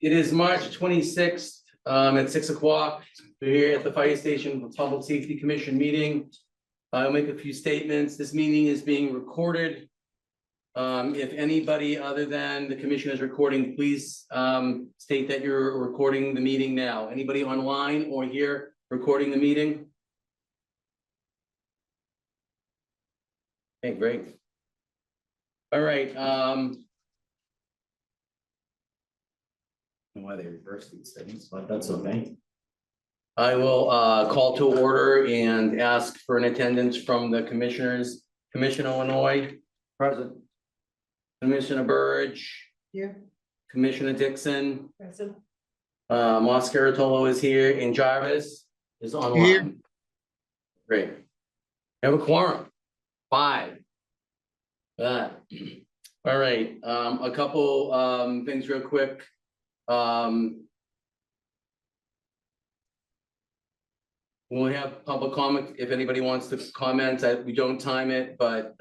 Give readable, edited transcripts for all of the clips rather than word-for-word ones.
It is March 26th, at 6 o'clock. We're here at the fire station for Public Safety Commission meeting. I'll make a few statements. This meeting is being recorded. If anybody other than the commission is recording, please state that you're recording the meeting now. Anybody online or here recording the meeting? Okay, great. All right. Why they reversed these things, but that's okay. I will call to order and ask for an attendance from the commissioners. Commissioner Illinois. Present. Commissioner Burge. Here. Commissioner Dixon. Present. Moscaratolo is here and Jarvis is online. Here. Great. We have a quorum. 5. All right, a couple things real quick. We'll have public comment if anybody wants to comment. We don't time it, but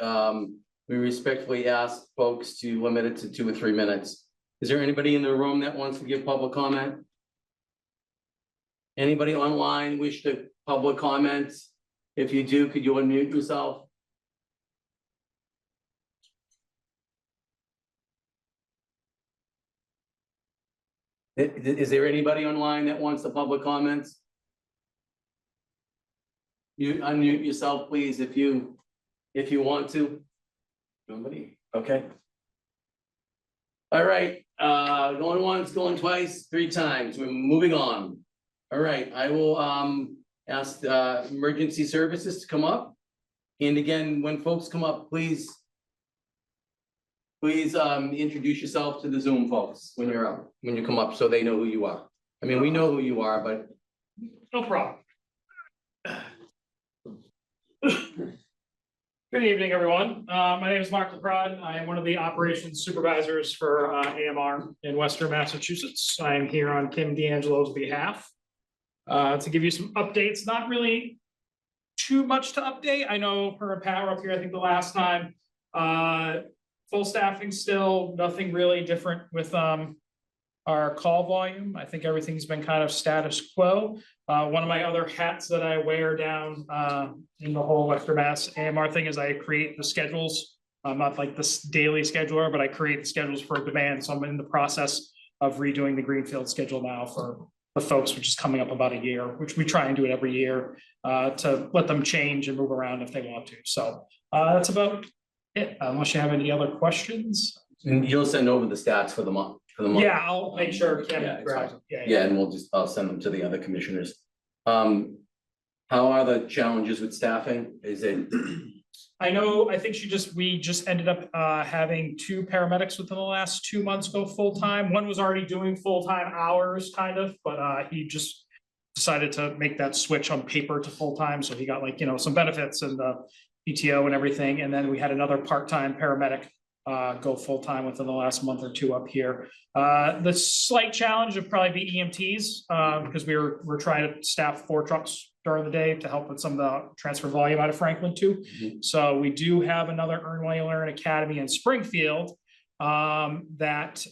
we respectfully ask folks to limit it to 2 or 3 minutes. Is there anybody in the room that wants to give public comment? Anybody online wish to public comment? If you do, could you unmute yourself? Is there anybody online that wants the public comments? You unmute yourself, please, if you want to. Nobody? Okay. All right, going once, going twice, 3 times. We're moving on. All right, I will ask emergency services to come up. And again, when folks come up, please introduce yourself to the Zoom folks when you're up, when you come up, so they know who you are. I mean, we know who you are, but. No problem. Good evening, everyone. My name is Mark LaPrade. I am one of the operations supervisors for AMR in Western Massachusetts. I am here on Kim D'Angelo's behalf to give you some updates. Not really too much to update. I know her and Pat were up here, I think the last time. Full staffing still, nothing really different with our call volume. I think everything's been kind of status quo. One of my other hats that I wear down in the whole Western Mass AMR thing is I create the schedules. I'm not like this daily scheduler, but I create the schedules for demand. So I'm in the process of redoing the Greenfield schedule now for the folks, which is coming up about a year, which we try and do it every year to let them change and move around if they want to. So that's about it, unless you have any other questions. And you'll send over the stats for the month. Yeah, I'll make sure Kim Yeah, grabs it. Yeah, and I'll send them to the other commissioners. How are the challenges with staffing? Is it? I think we just ended up having 2 paramedics within the last 2 months go full-time. One was already doing full-time hours kind of, but he just decided to make that switch on paper to full-time. So he got some benefits and the PTO and everything. And then we had another part-time paramedic go full-time within the last month or 2 up here. The slight challenge would probably be EMTs because we're trying to staff 4 trucks during the day to help with some of the transfer volume out of Franklin too. So we do have another Earn While You Learn Academy in Springfield that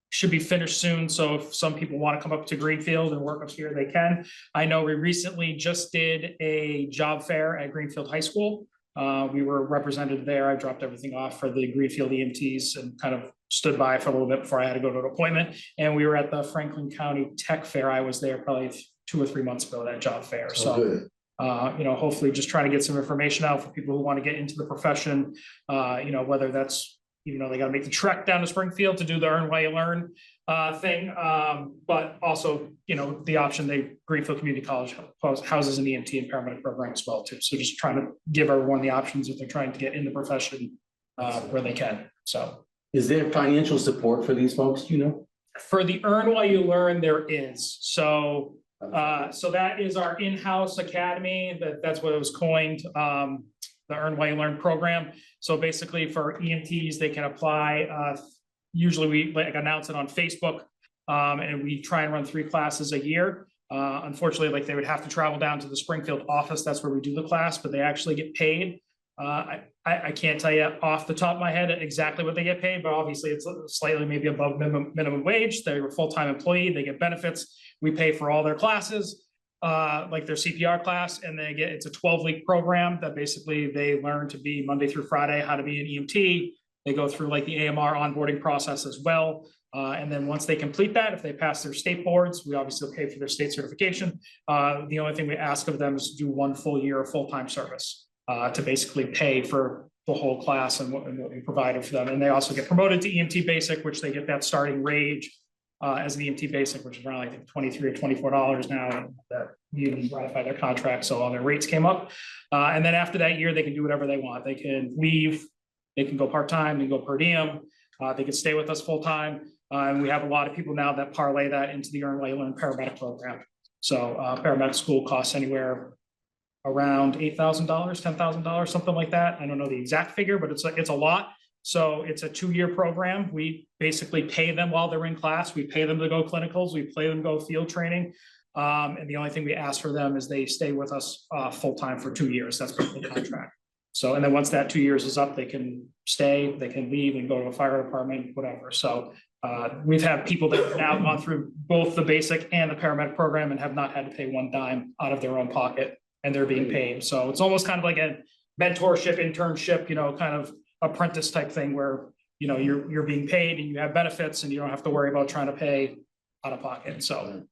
should be finished soon. So if some people want to come up to Greenfield and work up here, they can. I know we recently just did a job fair at Greenfield High School. We were represented there. I dropped everything off for the Greenfield EMTs and kind of stood by for a little bit before I had to go to an appointment. And we were at the Franklin County Tech Fair. I was there probably 2 or 3 months ago, that job fair. So, hopefully just trying to get some information out for people who want to get into the profession, whether that's, they got to make the trek down to Springfield to do the Earn While You Learn thing. But also, the option Greenfield Community College houses an EMT and paramedic program as well too. So just trying to give everyone the options if they're trying to get in the profession where they can. So is there financial support for these folks? For the Earn While You Learn, there is. So that is our in-house academy. That's what it was coined. The Earn While You Learn program. So basically for EMTs, they can apply. Usually we announce it on Facebook and we try and run 3 classes a year. Unfortunately, they would have to travel down to the Springfield office. That's where we do the class, but they actually get paid I can't tell you off the top of my head exactly what they get paid, but obviously it's slightly maybe above minimum wage. They're a full-time employee, they get benefits. We pay for all their classes, like their CPR class, and it's a 12-week program that basically they learn to be Monday through Friday, how to be an EMT. They go through like the AMR onboarding process as well. And then once they complete that, if they pass their state boards, we obviously pay for their state certification. The only thing we ask of them is to do 1 full year of full-time service to basically pay for the whole class and what we provided for them. And they also get promoted to EMT basic, which they get that starting wage as an EMT basic, which is around I think $23 or $24 now. That union ratified their contract, so all their rates came up. And then after that year, they can do whatever they want. They can leave, they can go part-time, they can go per diem, they can stay with us full-time. And we have a lot of people now that parlay that into the Earn, Learn paramedic program. So paramedic school costs anywhere around $8,000, $10,000, something like that. I don't know the exact figure, but it's a lot. So it's a 2-year program. We basically pay them while they're in class. We pay them to go clinicals. We pay them to go field training. And the only thing we ask for them is they stay with us full-time for 2 years. That's part of the contract. So, and then once that 2 years is up, they can stay, they can leave and go to a fire department, whatever. So we've had people that have now gone through both the basic and the paramedic program and have not had to pay 1 dime out of their own pocket, and they're being paid. So it's almost kind of like a mentorship, internship, kind of apprentice type thing where, you're being paid and you have benefits and you don't have to worry about trying to pay out of pocket. So,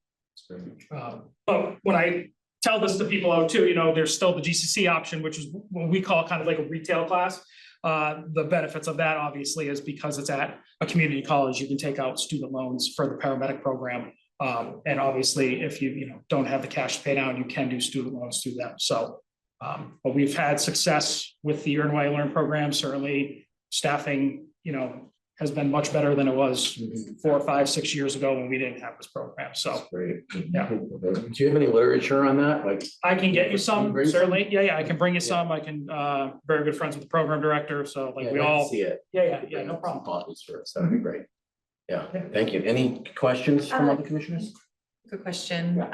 but when I tell this to people out too, there's still the GCC option, which is what we call kind of like a retail class. The benefits of that obviously is because it's at a community college, you can take out student loans for the paramedic program. And obviously if you don't have the cash to pay down, you can do student loans through them. So, but we've had success with the Earn While You Learn program. Certainly staffing, has been much better than it was 4, 5, 6 years ago when we didn't have this program. So, Great. yeah. Do you have any literature on that? Like, I can get you some, Bring some? certainly. Yeah, I can bring you some. I can, very good friends with the program director. So like we I'd like to all, see it. yeah, no problem. Copies for us. That'd be great. Yeah, thank you. Any questions from other commissioners? Good question.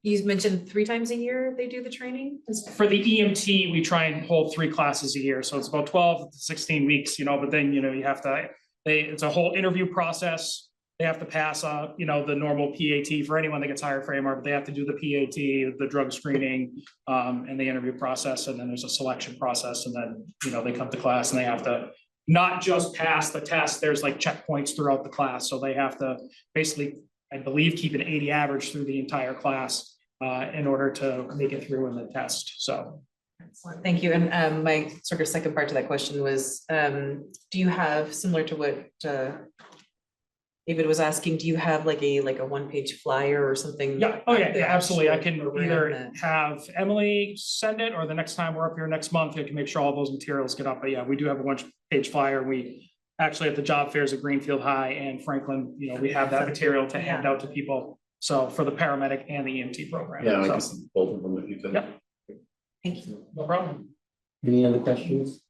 You mentioned 3 times a year they do the training? For the EMT, we try and hold 3 classes a year. So it's about 12 to 16 weeks, but then, you have to, it's a whole interview process. They have to pass, the normal PAT for anyone that gets hired for AMR, but they have to do the PAT, the drug screening, and the interview process. And then there's a selection process. And then, they come to class and they have to not just pass the test. There's like checkpoints throughout the class. So they have to basically, I believe, keep an 80 average through the entire class in order to make it through in the test. So. Excellent, thank you. And my sort of second part to that question was, do you have, similar to what David was asking, do you have like a 1-page flyer or something? Yeah, oh yeah, absolutely. I can Program either that- have Emily send it, or the next time we're up here next month, I can make sure all those materials get up. But yeah, we do have a 1-page flyer. We actually at the job fairs at Greenfield High and Franklin, we have that material to hand out to people. So for the paramedic and the EMT program. Yeah, I So, guess both of them if you could. Yep. Thank you. no problem. Any other questions?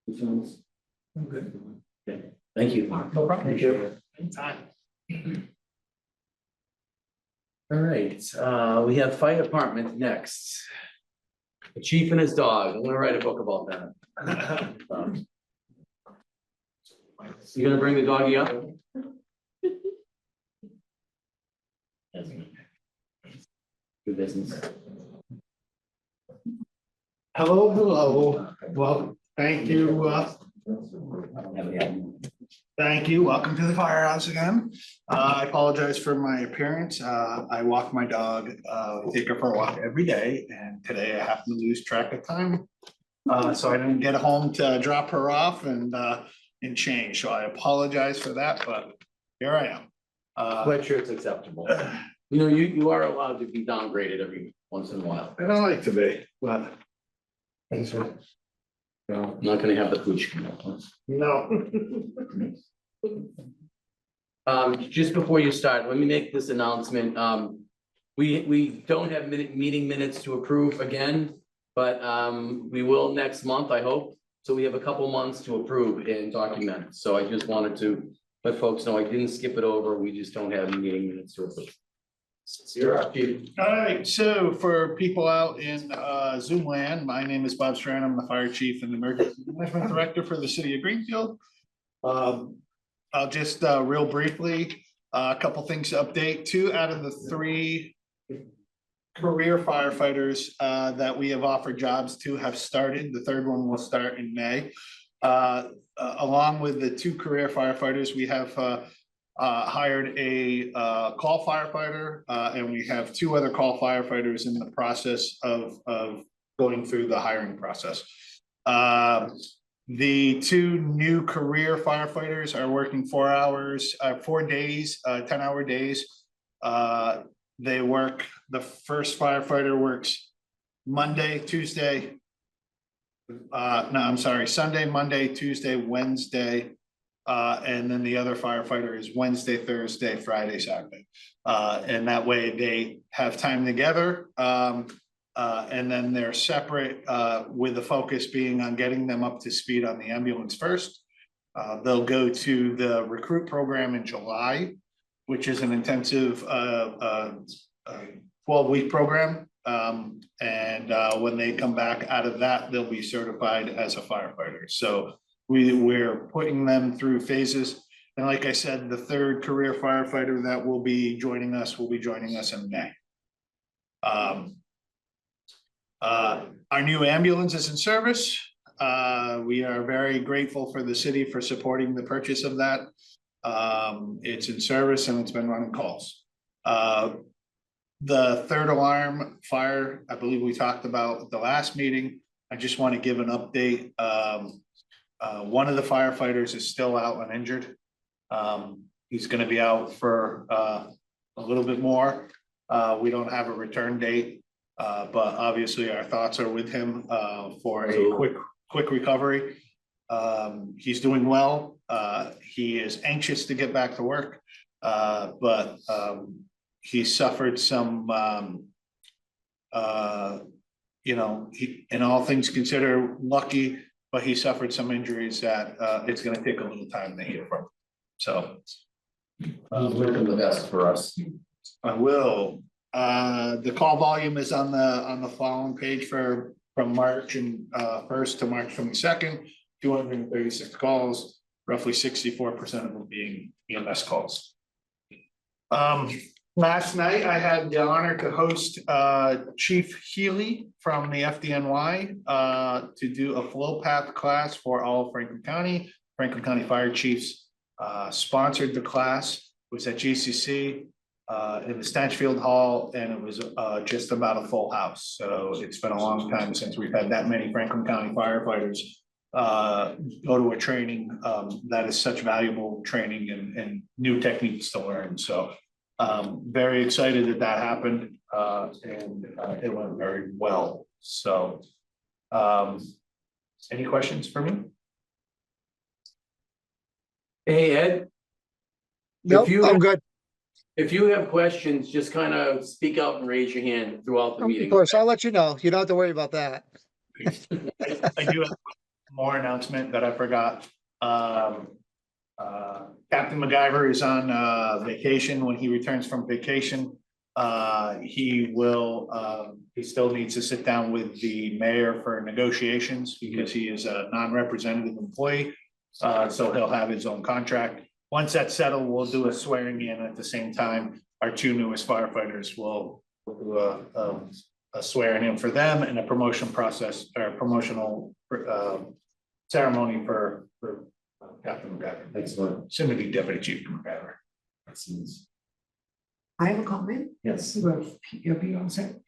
Concerns? I'm good. Okay, thank you. No problem. Thank you. Anytime. All right, we have fire department next. The chief and his dog. I'm gonna write a book about that. You gonna bring the doggy up? Good business. Hello. Well, thank you. Thank you. Welcome to the firehouse again. I apologize for my appearance. I walk my dog, take her for a walk every day, and today I happen to lose track of time. So I didn't get home to drop her off and change. So I apologize for that, but here I am. Sweatshirt's acceptable. You are allowed to be downgraded every once in a while. I don't like to be, but. Thanks for. I'm not gonna have the pooch come up. No. Just before you start, let me make this announcement. We don't have meeting minutes to approve again, but we will next month, I hope. So we have a couple months to approve and document. So I just wanted to let folks know I didn't skip it over. We just don't have meeting minutes to approve. You're up, Chief. All right, so for people out in Zoom land, my name is Bob Strand. I'm the fire chief and emergency management director for the city of Greenfield. I'll just real briefly, a couple things to update. 2 out of the 3 career firefighters that we have offered jobs to have started. The 3rd one will start in May. Along with the 2 career firefighters, we have hired a call firefighter, and we have 2 other call firefighters in the process of going through the hiring process. The 2 new career firefighters are working 4 days, 10-hour days. They work, the first firefighter works Monday, Tuesday. Sunday, Monday, Tuesday, Wednesday. And then the other firefighter is Wednesday, Thursday, Friday, Saturday. And that way they have time together. And then they're separate, with the focus being on getting them up to speed on the ambulance first. They'll go to the recruit program in July, which is an intensive 12-week program. And when they come back out of that, they'll be certified as a firefighter. So we're putting them through phases. And like I said, the 3rd career firefighter that will be joining us in May. Our new ambulance is in service. We are very grateful for the city for supporting the purchase of that. It's in service and it's been running calls. The 3rd alarm fire, I believe we talked about at the last meeting. I just want to give an update. One of the firefighters is still out and injured. He's going to be out for a little bit more. We don't have a return date, but obviously our thoughts are with him for a quick recovery. He's doing well. He is anxious to get back to work, but he suffered some, he, in all things considered, lucky, but he suffered some injuries that it's going to take a little time to heal from. So, Looking the best for us. I will. The call volume is on the following page from March 1st to March 22nd. 236 calls, roughly 64% of them being EMS calls. Last night, I had the honor to host Chief Healy from the FDNY to do a flow path class for all of Franklin County. Franklin County Fire Chiefs sponsored the class. It was at GCC in the Stanchfield Hall, and it was just about a full house. So it's been a long time since we've had that many Franklin County firefighters go to a training that is such valuable training and new techniques to learn. So very excited that happened, and it went very well. So, any questions for me? Hey, Ed. Nope, I'm good. If you have questions, just kind of speak out and raise your hand throughout the Of meeting. course, I'll let you know. You don't have to worry about that. I do have more announcement that I forgot. Captain MacGyver is on vacation. When he returns from vacation, he still needs to sit down with the mayor for negotiations because he is a non-representative employee. So he'll have his own contract. Once that's settled, we'll do a swearing in at the same time. Our 2 newest firefighters will do a swearing in for them and a promotion process or promotional ceremony for Captain MacGyver. Excellent. Soon to be Deputy Chief MacGyver. Excellent. I have a comment. Yes. Well, you'll be all set.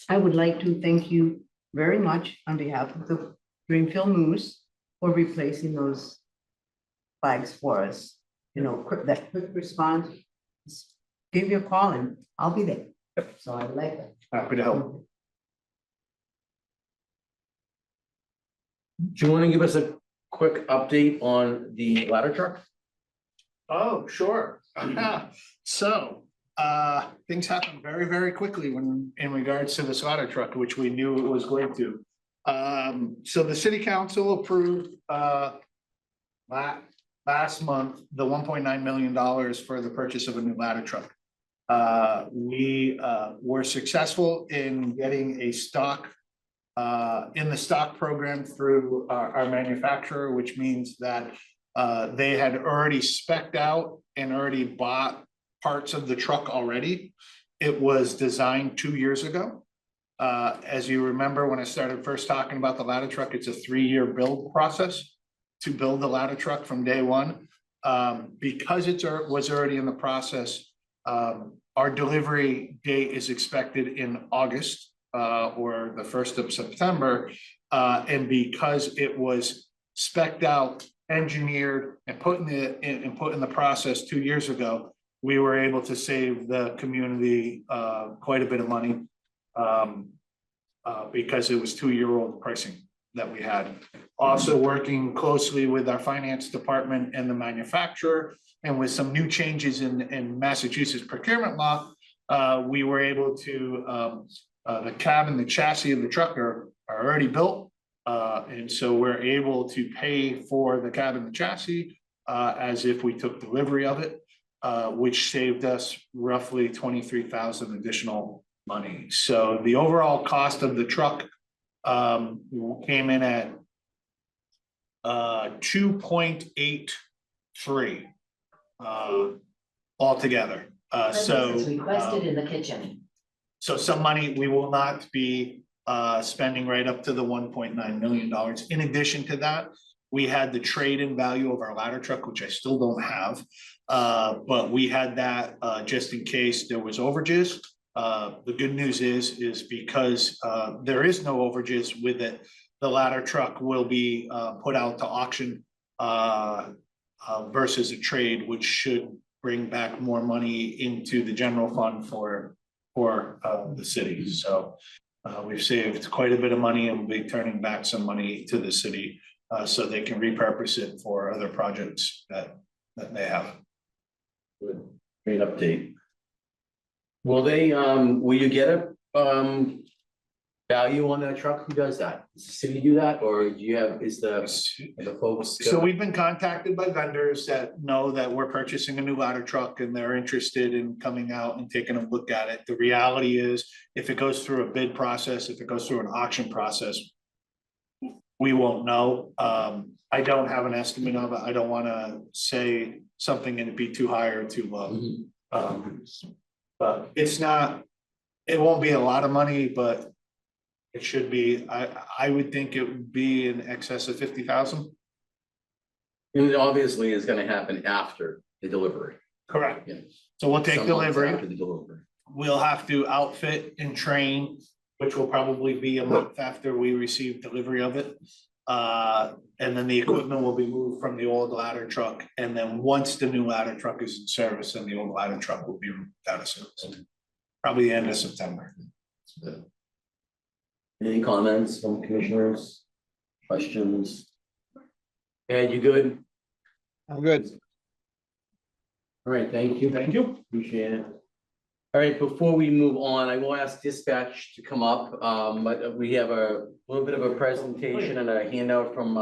I would like to thank you very much on behalf of the Greenfield News for replacing those flags for us. You know, that quick response. Just give me a call and I'll be there. So I like that. Happy to help. Do you want to give us a quick update on the ladder truck? Oh, sure. So, things happen very, very quickly when in regards to this ladder truck, which we knew it was going to. So the city council approved last month the $1.9 million for the purchase of a new ladder truck. We were successful in getting a stock in the stock program through our manufacturer, which means that they had already spec'd out and already bought parts of the truck already. It was designed 2 years ago. As you remember, when I started first talking about the ladder truck, it's a 3-year build process to build the ladder truck from day one. Because it was already in the process, our delivery date is expected in August or the 1st of September. And because it was spec'd out, engineered, and put in the process 2 years ago, we were able to save the community quite a bit of money because it was 2-year-old pricing that we had. Also working closely with our finance department and the manufacturer, and with some new changes in Massachusetts procurement law, we were able to, the cab and the chassis of the truck are already built. And so we're able to pay for the cab and the chassis as if we took delivery of it, which saved us roughly $23,000 additional money. So the overall cost of the truck came in at 2.83 altogether. It's requested in the kitchen. So some money we will not be spending right up to the $1.9 million. In addition to that, we had the trade-in value of our ladder truck, which I still don't have. But we had that just in case there was overages. The good news is because there is no overages with it, the ladder truck will be put out to auction versus a trade, which should bring back more money into the general fund for the city. So we've saved quite a bit of money, and we'll be turning back some money to the city so they can repurpose it for other projects that they have. Good. Great update. Will you get a value on that truck? Who does that? Does the city do that, or do you have, the folks? So we've been contacted by vendors that know that we're purchasing a new ladder truck, and they're interested in coming out and taking a look at it. The reality is, if it goes through a bid process, if it goes through an auction process, we won't know. I don't have an estimate of it. I don't want to say something and it be too high or too low. But it won't be a lot of money, but it should be, I would think it would be in excess of 50,000. And it obviously is gonna happen after the delivery. Correct. Yeah. So we'll take Some months delivery. after the delivery. We'll have to outfit and train, which will probably be a month after we receive delivery of it. And then the equipment will be moved from the old ladder truck. And then once the new ladder truck is in service, then the old ladder truck will be out of service. Probably the end of September. Any comments from commissioners? Questions? Ed, you good? I'm good. All right, thank you. Thank you. Appreciate it. All right, before we move on, I will ask dispatch to come up, but we have a little bit of a presentation and a handout from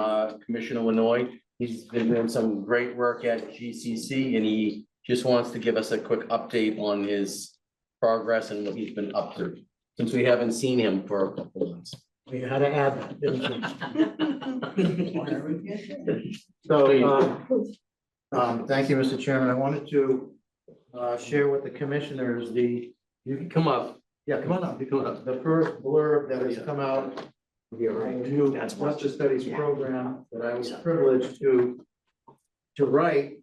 Commissioner Lanoy. He's been doing some great work at GCC, and he just wants to give us a quick update on his progress and what he's been up to, since we haven't seen him for a couple of months. We had to add that, didn't we? So, thank you, Mr. Chairman. I wanted to share with the commissioners You can come up. yeah, come on up. You come up. The first blurb that has come out of the new Justice Studies program that I was privileged to write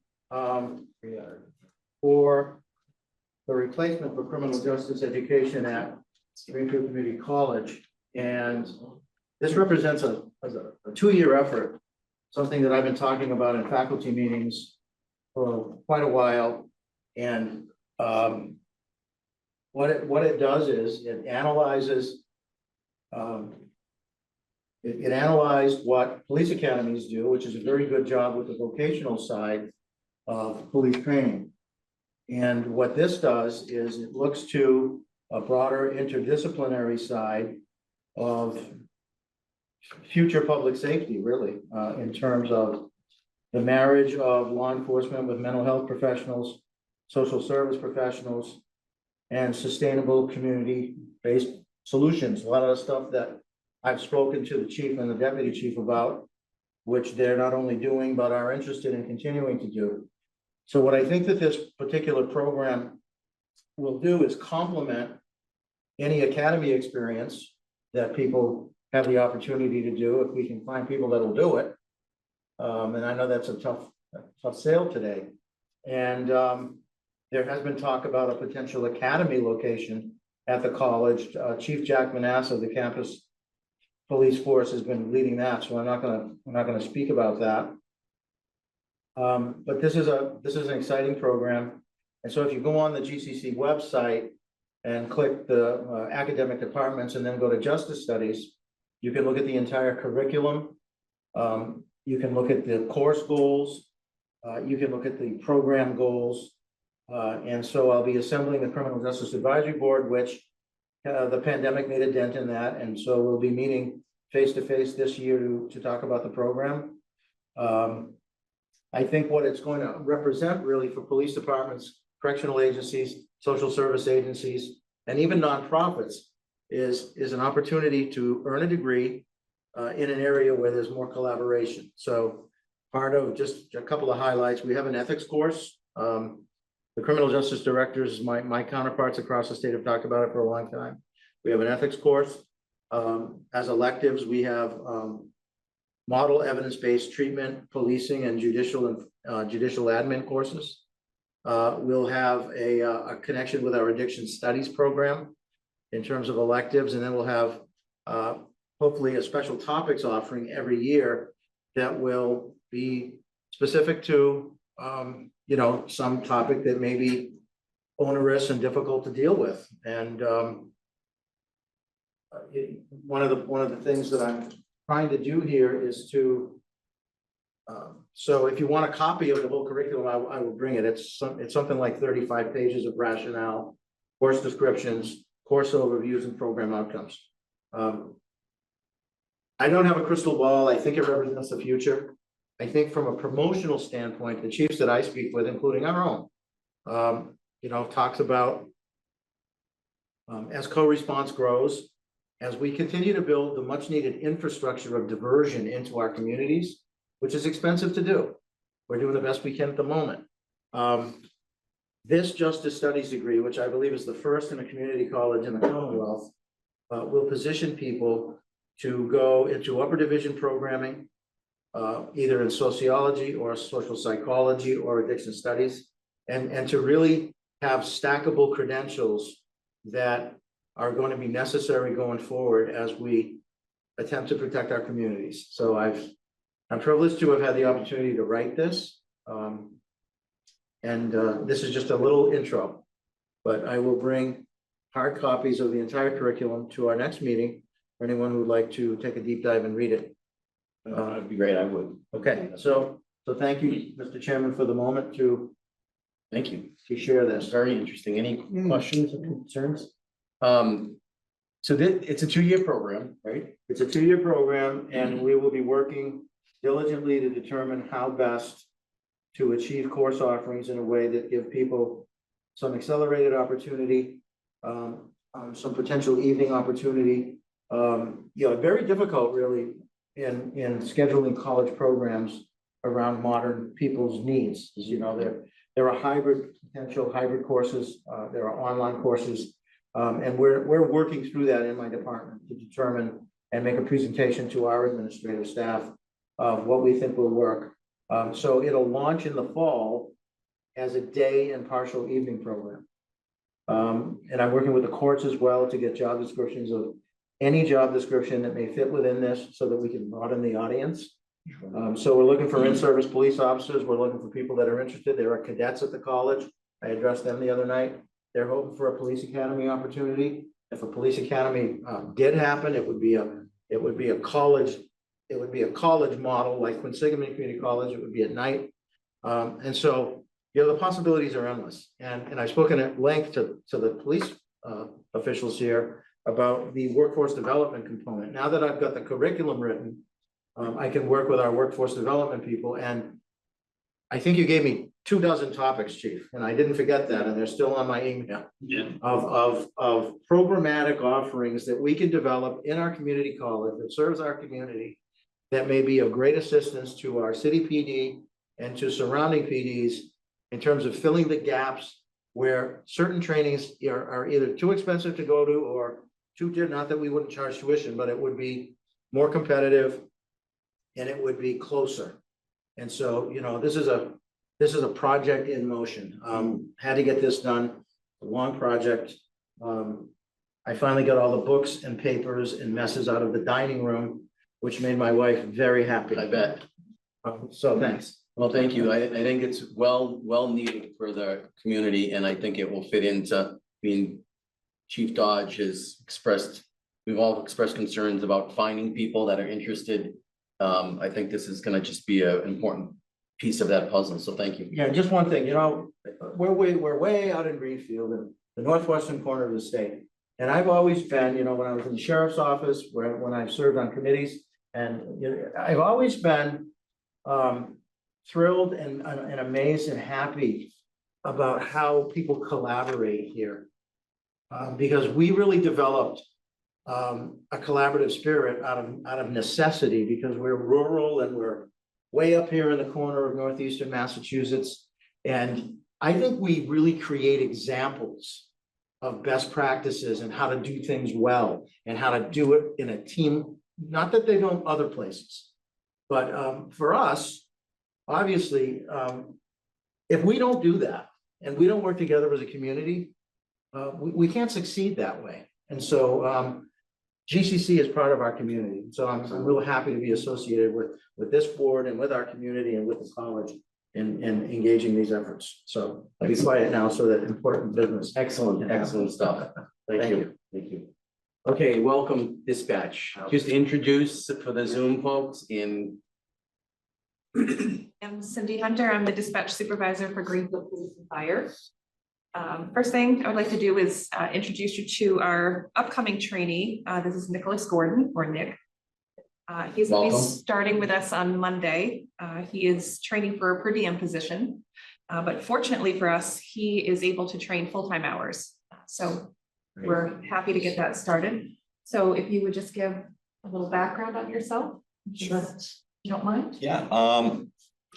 for the replacement for criminal justice education at Greenfield Community College. And this represents a 2-year effort, something that I've been talking about in faculty meetings for quite a while. And what it does is it analyzes it analyzed what police academies do, which is a very good job with the vocational side of police training. And what this does is it looks to a broader interdisciplinary side of future public safety, really, in terms of the marriage of law enforcement with mental health professionals, social service professionals, and sustainable community-based solutions. A lot of the stuff that I've spoken to the chief and the deputy chief about, which they're not only doing, but are interested in continuing to do. So what I think that this particular program will do is complement any academy experience that people have the opportunity to do, if we can find people that'll do it. And I know that's a tough sale today. And there has been talk about a potential academy location at the college. Chief Jack Manassa, the campus police force, has been leading that, so we're not gonna speak about that. But this is an exciting program. And so if you go on the GCC website and click the academic departments and then go to justice studies, you can look at the entire curriculum. You can look at the course goals. You can look at the program goals. And so I'll be assembling the Criminal Justice Advisory Board, which the pandemic made a dent in that. And so we'll be meeting face-to-face this year to talk about the program. I think what it's going to represent really for police departments, correctional agencies, social service agencies, and even nonprofits is an opportunity to earn a degree in an area where there's more collaboration. So part of just a couple of highlights, we have an ethics course. The criminal justice directors, my counterparts across the state have talked about it for a long time. We have an ethics course. As electives, we have model evidence-based treatment, policing, and judicial admin courses. We'll have a connection with our addiction studies program in terms of electives, and then we'll have hopefully a special topics offering every year that will be specific to some topic that may be onerous and difficult to deal with. And one of the things that I'm trying to do here is to so if you want a copy of the whole curriculum, I will bring it. It's something like 35 pages of rationale, course descriptions, course overviews, and program outcomes. I don't have a crystal ball. I think it represents the future. I think from a promotional standpoint, the chiefs that I speak with, including our own, talks about as co-response grows, as we continue to build the much needed infrastructure of diversion into our communities, which is expensive to do. We're doing the best we can at the moment. This justice studies degree, which I believe is the first in a community college in the Commonwealth, will position people to go into upper division programming, either in sociology or social psychology or addiction studies, and to really have stackable credentials that are going to be necessary going forward as we attempt to protect our communities. So I'm privileged to have had the opportunity to write this. This is just a little intro, but I will bring hard copies of the entire curriculum to our next meeting for anyone who would like to take a deep dive and read it. That'd be great, I would. Okay, so thank you, Mr. Chairman, for the moment to Thank you. share this. Very interesting. Any questions or concerns? It's a 2-year program, right? It's a 2-year program, and we will be working diligently to determine how best to achieve course offerings in a way that give people some accelerated opportunity, some potential evening opportunity. Very difficult really in scheduling college programs around modern people's needs. As you know, there are potential hybrid courses, there are online courses, and we're working through that in my department to determine and make a presentation to our administrative staff of what we think will work. So it'll launch in the fall as a day and partial evening program. And I'm working with the courts as well to get job descriptions of any job description that may fit within this so that we can broaden the audience. So we're looking for in-service police officers. We're looking for people that are interested. There are cadets at the college. I addressed them the other night. They're hoping for a police academy opportunity. If a police academy did happen, it would be a college. It would be a college model like Quinsigamond Community College. It would be at night. And so, the possibilities are endless. And I've spoken at length to the police officials here about the workforce development component. Now that I've got the curriculum written, I can work with our workforce development people. And I think you gave me 24 topics, chief, and I didn't forget that, and they're still on my email. Yeah. Of programmatic offerings that we can develop in our community college that serves our community. That may be of great assistance to our city PD and to surrounding PDs in terms of filling the gaps where certain trainings are either too expensive to go to or too, not that we wouldn't charge tuition, but it would be more competitive and it would be closer. And so, you know, this is a project in motion. Had to get this done, a long project. I finally got all the books and papers and messes out of the dining room, which made my wife very happy. I bet. So thanks. Well, thank you. I think it's well needed for the community, and I think it will fit into, I mean, Chief Dodge has expressed, we've all expressed concerns about finding people that are interested. I think this is gonna just be an important piece of that puzzle, so thank you. Yeah, just one thing, you know, we're way out in Greenfield, in the northwestern corner of the state. And I've always been, you know, when I was in the sheriff's office, when I've served on committees, and you know, I've always been thrilled and amazed and happy about how people collaborate here. Because we really developed a collaborative spirit out of necessity, because we're rural and we're way up here in the corner of northeastern Massachusetts. And I think we really create examples of best practices and how to do things well and how to do it in a team. Not that they don't other places, but for us, obviously, if we don't do that and we don't work together as a community, we can't succeed that way. And so GCC is part of our community. So I'm real happy to be associated with this board and with our community and with the college in engaging these efforts. So I'll be quiet now so that important business. Excellent stuff. Thank you. Okay, welcome dispatch. Just introduce for the Zoom folks in. I'm Cindy Hunter. I'm the dispatch supervisor for Greenfield Police and Fire. First thing I would like to do is introduce you to our upcoming trainee. This is Nicholas Gordon, or Nick. He's going to be starting with us on Monday. He is training for a per diem position, but fortunately for us, he is able to train full-time hours. So we're happy to get that started. So if you would just give a little background on yourself. Sure. If you don't mind. Yeah.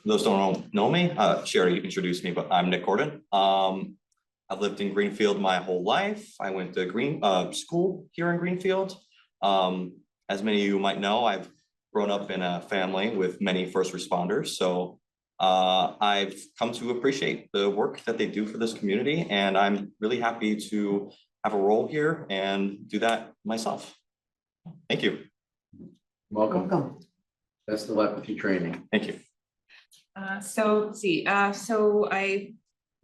Those don't know me, Sherry introduced me, but I'm Nick Gordon. I've lived in Greenfield my whole life. I went to school here in Greenfield. As many of you might know, I've grown up in a family with many first responders. So I've come to appreciate the work that they do for this community. And I'm really happy to have a role here and do that myself. Thank you. Welcome. Best of luck with your training. Thank you. So let's see. So I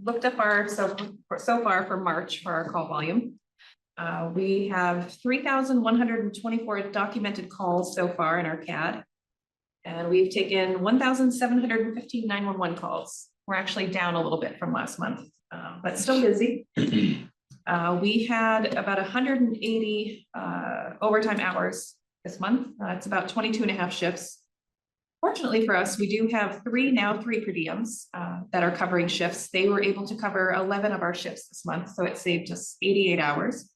looked up our so far for March for our call volume. We have 3,124 documented calls so far in our CAD, and we've taken 1,715 911 calls. We're actually down a little bit from last month, but still busy. We had about 180 overtime hours this month. It's about 22 and a half shifts. Fortunately for us, we do have three per diems that are covering shifts. They were able to cover 11 of our shifts this month, so it saved us 88 hours.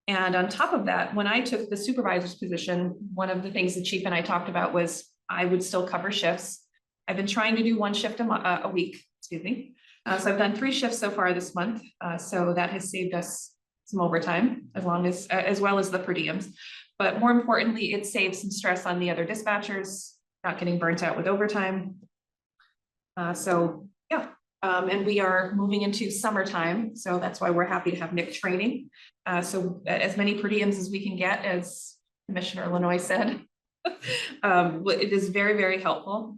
And on top of that, when I took the supervisor's position, one of the things the chief and I talked about was I would still cover shifts. I've been trying to do one shift a week, excuse me. So I've done 3 shifts so far this month. So that has saved us some overtime, as well as the per diems. But more importantly, it saves some stress on the other dispatchers, not getting burnt out with overtime. And we are moving into summertime, so that's why we're happy to have Nick training. So as many per diems as we can get, as Commissioner Illinois said, it is very, very helpful.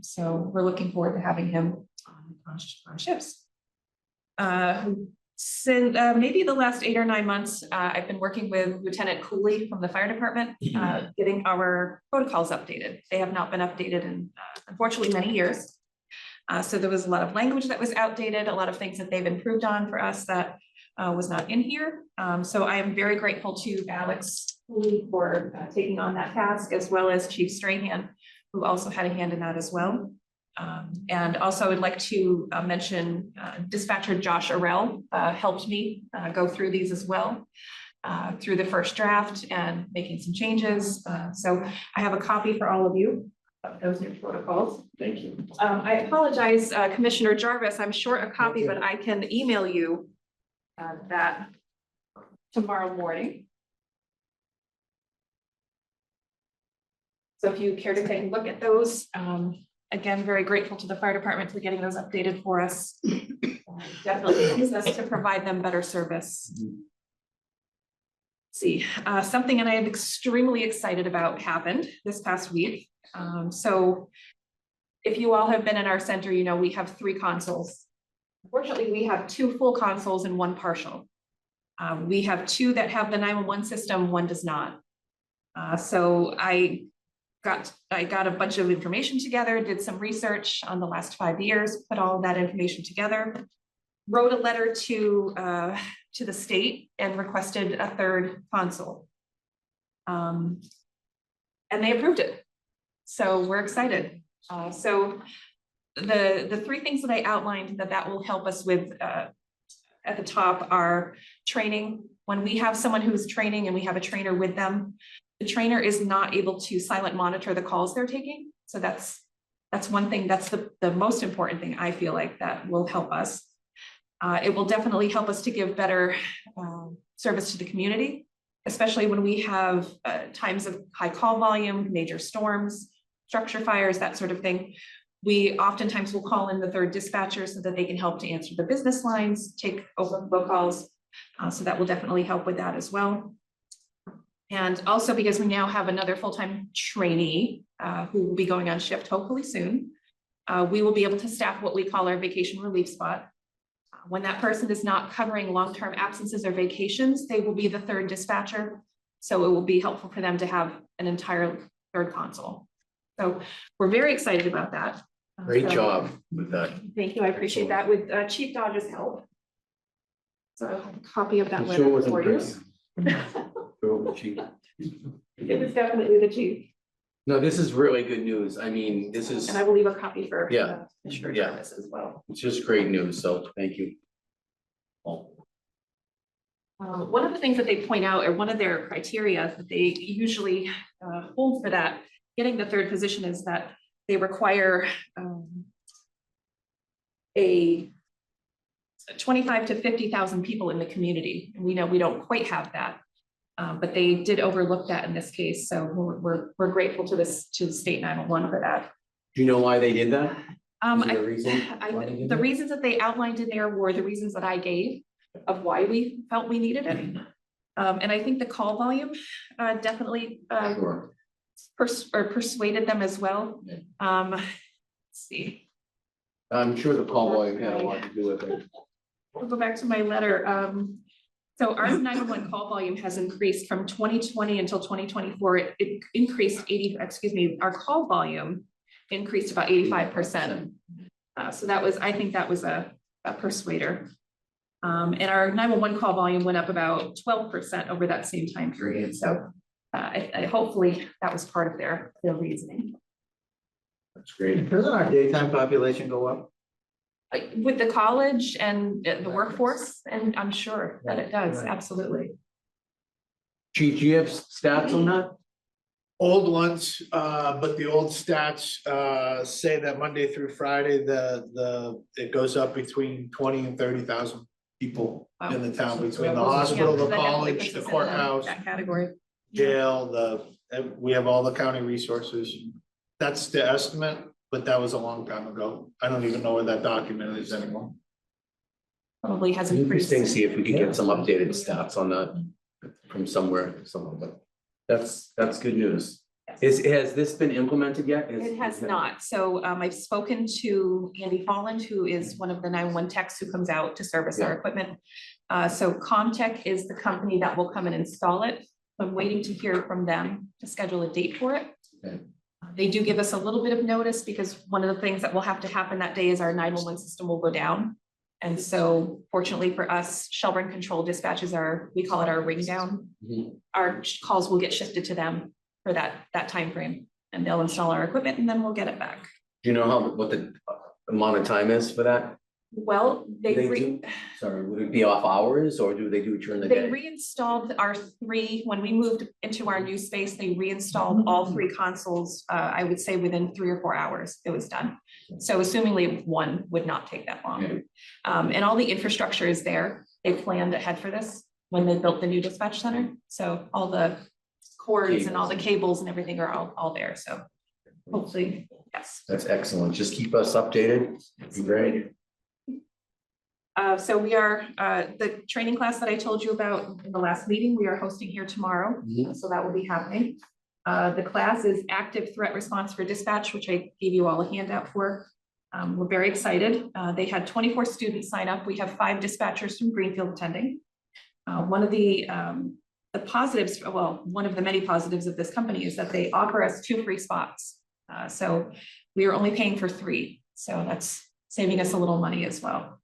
So we're looking forward to having him on shifts. Since maybe the last 8 or 9 months, I've been working with Lieutenant Cooley from the fire department, getting our protocols updated. They have not been updated in, unfortunately, many years. So there was a lot of language that was outdated, a lot of things that they've improved on for us that was not in here. So I am very grateful to Alex Cooley for taking on that task, as well as Chief Strahan, who also had a hand in that as well. And also I'd like to mention dispatcher Josh Arell helped me go through these as well. Through the first draft and making some changes. So I have a copy for all of you of those new protocols. Thank you. I apologize, Commissioner Jarvis, I'm short a copy, but I can email you that tomorrow morning. So if you care to take a look at those, again, very grateful to the fire department for getting those updated for us. Definitely helps us to provide them better service. See, something that I am extremely excited about happened this past week. So if you all have been in our center, you know we have 3 consoles. Unfortunately, we have 2 full consoles and 1 partial. We have 2 that have the 911 system, 1 does not. So I got a bunch of information together, did some research on the last 5 years, put all of that information together, wrote a letter to the state and requested a 3rd console. And they approved it. So we're excited. So the 3 things that I outlined that will help us with at the top are training. When we have someone who's training and we have a trainer with them, the trainer is not able to silent monitor the calls they're taking. So that's one thing, that's the most important thing I feel like that will help us. It will definitely help us to give better service to the community, especially when we have times of high call volume, major storms, structure fires, that sort of thing. We oftentimes will call in the 3rd dispatcher so that they can help to answer the business lines, take overflow calls. So that will definitely help with that as well. And also because we now have another full-time trainee who will be going on shift hopefully soon, we will be able to staff what we call our vacation relief spot. When that person is not covering long-term absences or vacations, they will be the 3rd dispatcher. So it will be helpful for them to have an entire 3rd console. So we're very excited about that. Great So, job with that. Thank you, I appreciate that with Chief Dodge's help. So a copy of that I'm letter sure it wasn't for you. great. It was definitely the chief, No, this is really good news. I mean, this is, and I will leave a copy for Yeah. Commissioner Yeah. Jarvis as well. it's just great news, so thank you. One of the things that they point out, or one of their criteria that they usually hold for that, getting the 3rd position, is that they require a 25 to 50,000 people in the community. And we know we don't quite have that, but they did overlook that in this case. So we're grateful to the state 911 for that. Do you know why they did that? Is there a reason why they did The that? reasons that they outlined in there were the reasons that I gave of why we felt we needed it. And I think the call volume definitely Sure. persuaded them as well. Let's see, I'm sure the call volume had a lot to do with it. I'll go back to my letter. So our 911 call volume has increased from 2020 until 2024. It increased our call volume increased about 85%. So that was, I think that was a persuader. And our 911 call volume went up about 12% over that same time period. So I hopefully that was part of their reasoning. That's great. Doesn't our daytime population go up? With the college and the workforce, and I'm sure that it does, Right. absolutely. Chief, do you have stats on that? Old ones, but the old stats say that Monday through Friday, it goes up between 20 and 30,000 people in the town, between the hospital, Yeah, the that definitely college, puts the us in courthouse, that category. jail, we have all the county resources. That's the estimate, but that was a long time ago. I don't even know where that document is anymore. Probably has increased. Interesting, see if we could get some updated stats on that from somewhere, but that's good news. Has this been implemented yet? It has not. So I've spoken to Andy Holland, who is one of the 911 techs who comes out to service our equipment. So Comtech is the company that will come and install it. I'm waiting to hear from them to schedule a date for it. Okay. They do give us a little bit of notice because one of the things that will have to happen that day is our 911 system will go down. And so fortunately for us, Shelburne Control dispatches we call it our ring down. Mhm. Our calls will get shifted to them for that time frame, and they'll install our equipment and then we'll get it back. Do you know what the amount of time is for that? Well, They do, sorry, would it be off hours or do they do it during the They day? reinstalled our three, when we moved into our new space, they reinstalled all three consoles, I would say within 3 or 4 hours, it was done. So assumingly one would not take that long. And all the infrastructure is there. They planned ahead for this when they built the new dispatch center. So all the cords and all the cables and everything are all there, so hopefully, yes. That's excellent. Just keep us updated. It'd be great. So we are, the training class that I told you about in the last meeting, we are hosting here tomorrow, so that will be happening. The class is active threat response for dispatch, which I gave you all a handout for. We're very excited. They had 24 students sign up. We have 5 dispatchers from Greenfield attending. One of the positives, well, one of the many positives of this company is that they offer us 2 free spots. So we are only paying for 3, so that's saving us a little money as well.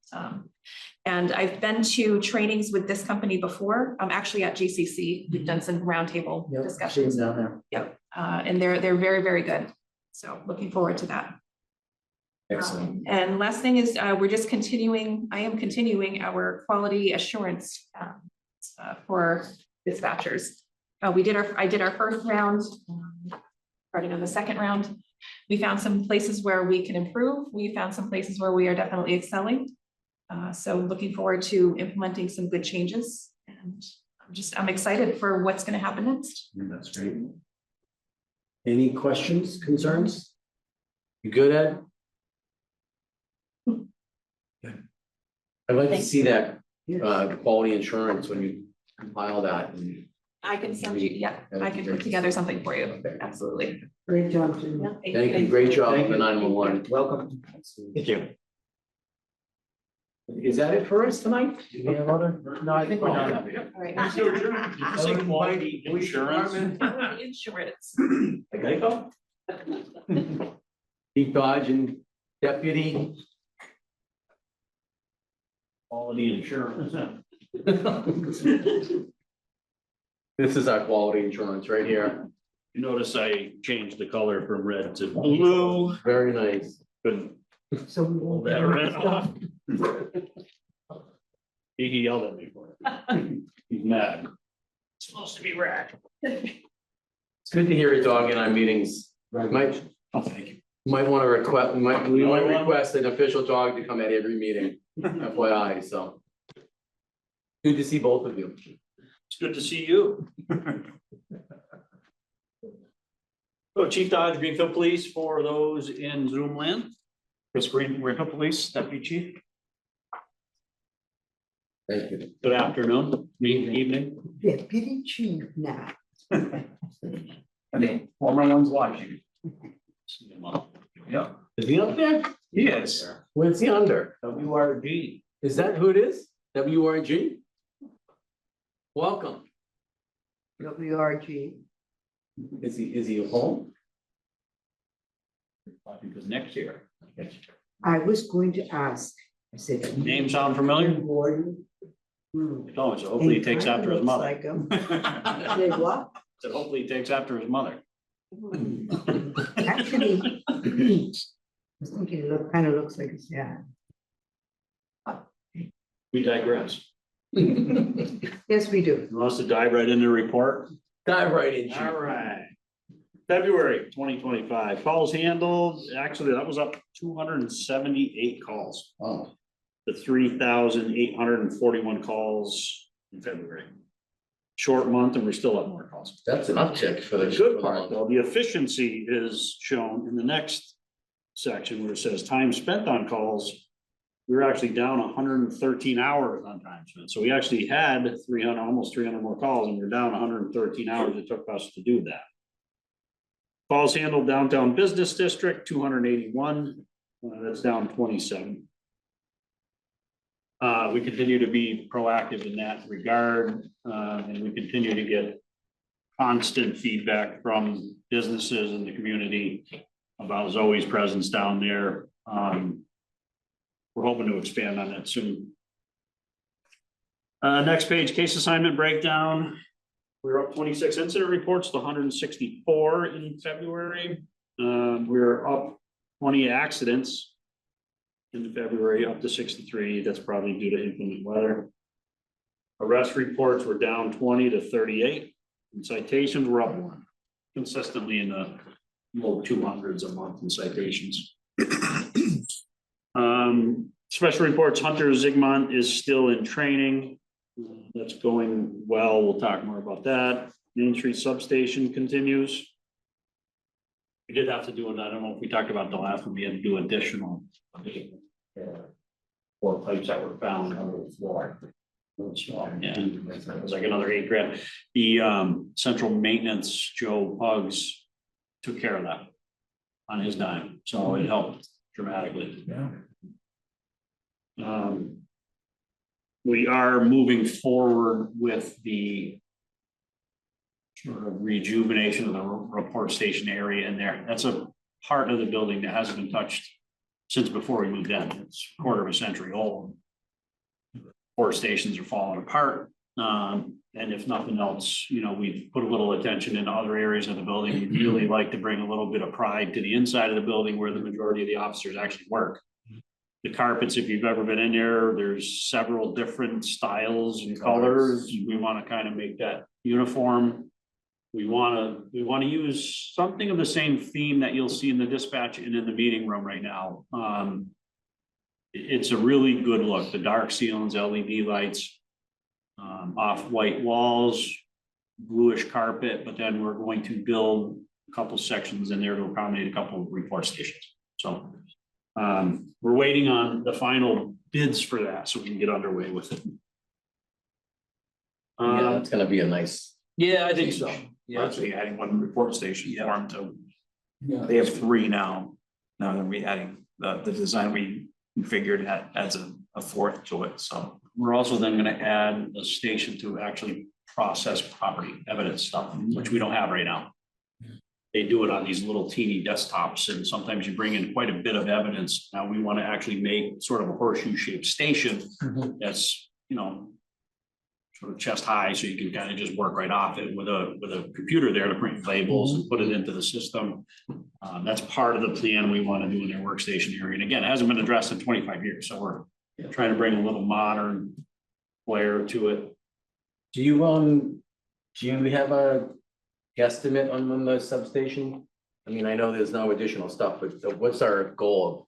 And I've been to trainings with this company before. I'm actually at GCC. We've done some roundtable discussions. Down there. Yep, and they're very, very good. So looking forward to that. Excellent. And last thing is, we're just continuing, I am continuing our quality assurance for dispatchers. I did our first round, starting on the second round. We found some places where we can improve. We found some places where we are definitely excelling. So looking forward to implementing some good changes, and I'm excited for what's going to happen next. That's great. Any questions, concerns? You good, Ed? Good. I'd like to see that, quality insurance when you compile that. And I can send you, yeah, I can put together something for you. Absolutely. Great job, Jim. Yeah, Thank you, great job Thank on the you. 911. Welcome. Thank you. Is that it for us tonight? Do we have other? No, I think we're done. All right. Did you say quality insurance? Insurance. I gotta go. Chief Dodge and Deputy. Quality insurance. This is our quality insurance right here. You notice I changed the color from red to blue. Very nice. Couldn't So we pull won't. that red off. He yelled at me for it. He's mad. It's supposed to be red. It's good to hear your dog in our meetings. Might Oh, thank you. want to request, we might request an official dog to come at every meeting, FYI, so. Good to see both of you. It's good to see you. So Chief Dodge, Greenfield Police, for those in Zoom land. Chris Green, Greenfield Police, Deputy Chief. Thank you. Good afternoon, evening. Deputy Chief now. And the former one's watching. Yeah, Is he up there? he is. What's he under? WRG. Is that who it is? WRG? Welcome. WRG. Is he home? Because next year. I was going to ask, I said. Name sound familiar? Gordon. No, so hopefully he takes after his mother. Like him. Say what? So hopefully he takes after his mother. Actually, I was thinking it kind of looks like his dad. We digress. Yes, we do. He wants to dive right into the report. Dive right in, Chief. All right. February 2025, calls handled, actually, that was up 278 calls. Oh, To 3,841 calls in February. Short month, and we're still up more calls. that's an uptick for the The good for part, month. though, the efficiency is shown in the next section where it says time spent on calls. We were actually down 113 hours on time spent. So we actually had 300, almost 300 more calls, and we're down 113 hours it took us to do that. Calls handled downtown business district, 281, that's down 27. We continue to be proactive in that regard, and we continue to get constant feedback from businesses in the community about Zoe's presence down there. We're hoping to expand on that soon. Next page, case assignment breakdown. We're up 26 incident reports to 164 in February. We're up 20 accidents in February, up to 63. That's probably due to inclement weather. Arrest reports were down 20 to 38, and citations were up 1, consistently in the low 200s a month in citations. Special reports, Hunter Zygmunt is still in training. That's going well. We'll talk more about that. Main Street substation continues. We did have to do it. I don't know if we talked about the last one. We had to do additional 4 pipes that were found under the floor. So, yeah, it was like another $8,000. The central maintenance, Joe Pugs, took care of that on his dime, so it helped dramatically. Yeah. We are moving forward with the sort of rejuvenation of the report station area in there. That's a part of the building that hasn't been touched since before we moved in. It's a quarter of a century old. Report stations are falling apart. And if nothing else, you know, we've put a little attention into other areas of the building. We'd really like to bring a little bit of pride to the inside of the building where the majority of the officers actually work. The carpets, if you've ever been in there, there's several different styles and colors. We want to kind of make that uniform. We want to use something of the same theme that you'll see in the dispatch and in the meeting room right now. It's a really good look. The dark ceilings, LED lights, off-white walls, bluish carpet, but then we're going to build a couple sections in there to accommodate a couple of report stations. So we're waiting on the final bids for that so we can get underway with it. Yeah, it's gonna be a nice. Yeah, I think so. We're actually adding 1 report station for them to, Yeah. they have 3 now. Now they're re-adding the design we configured adds a 4th to it, so. We're also then gonna add a station to actually process property evidence stuff, which we don't have right now. They do it on these little teeny desktops, and sometimes you bring in quite a bit of evidence. Now we want to actually make sort of a horseshoe shaped station that's, you know, sort of chest high, so you can kind of just work right off it with a computer there to print labels and put it into the system. That's part of the plan we want to do in their workstation area. And again, it hasn't been addressed in 25 years, so we're trying to bring a little modern flair to it. Do you have a guesstimate on when the substation? I mean, I know there's no additional stuff, but what's our goal of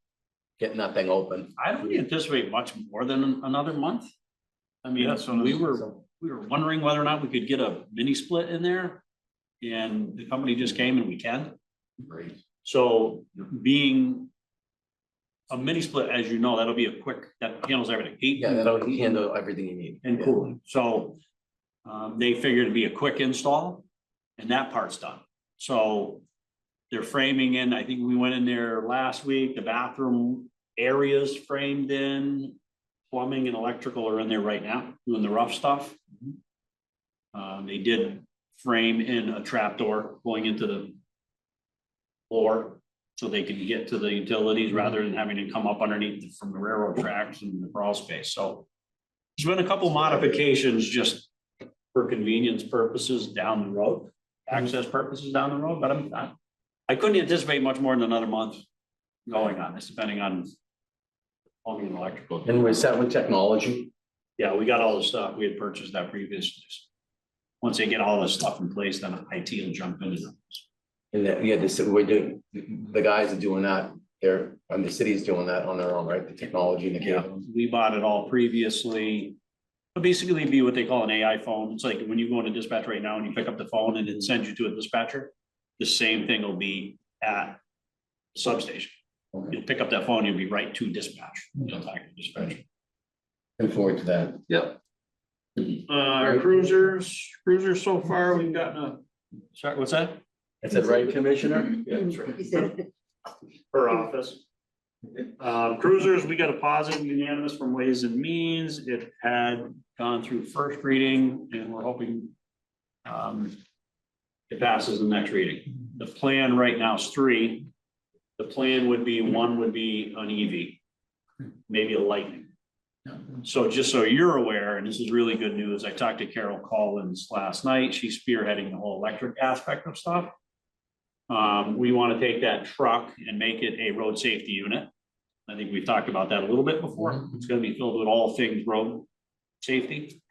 getting that thing open? I don't anticipate much more than another month. I mean, we were wondering whether or not we could get a mini split in there. And the company just came and we can. Great. So being a mini split, as you know, that'll be a quick, that handles everything. Heat Yeah, that'll handle everything you need. and cooling. So they figured it'd be a quick install and that part's done. So they're framing in, I think we went in there last week, the bathroom areas framed in, plumbing and electrical are in there right now, doing the rough stuff. They did frame in a trapdoor going into the floor so they could get to the utilities rather than having to come up underneath from the railroad tracks and the crawl space. So there's been a couple modifications just for convenience purposes down the road, access purposes down the road, but I couldn't anticipate much more than another month going on this, depending on plumbing and electrical. And we're set with technology. Yeah, we got all the stuff. We had purchased that previously. Once they get all this stuff in place, then IT will jump in. And that, yeah, we're doing, the guys are doing that, and the city's doing that on their own, right? The technology and the Yeah, cable. we bought it all previously. But basically it'd be what they call an AI phone. It's like when you go into dispatch right now and you pick up the phone and it sends you to a dispatcher. The same thing will be at the substation. Okay. You pick up that phone, you'll be right to dispatch. You'll talk to dispatcher. Looking forward to that. Yep. Our cruisers so far, we've gotten a, sorry, what's that? Is that right, Commissioner? Yeah, that's right. He said, Per office. Cruisers, we got a positive unanimous from Ways and Means. It had gone through first reading and we're hoping it passes the next reading. The plan right now is 3. The plan would be, 1 would be an EV, maybe a Lightning. So just so you're aware, and this is really good news, I talked to Carol Collins last night. She's spearheading the whole electric aspect of stuff. We want to take that truck and make it a road safety unit. I think we've talked about that a little bit before. It's gonna be filled with all things road safety.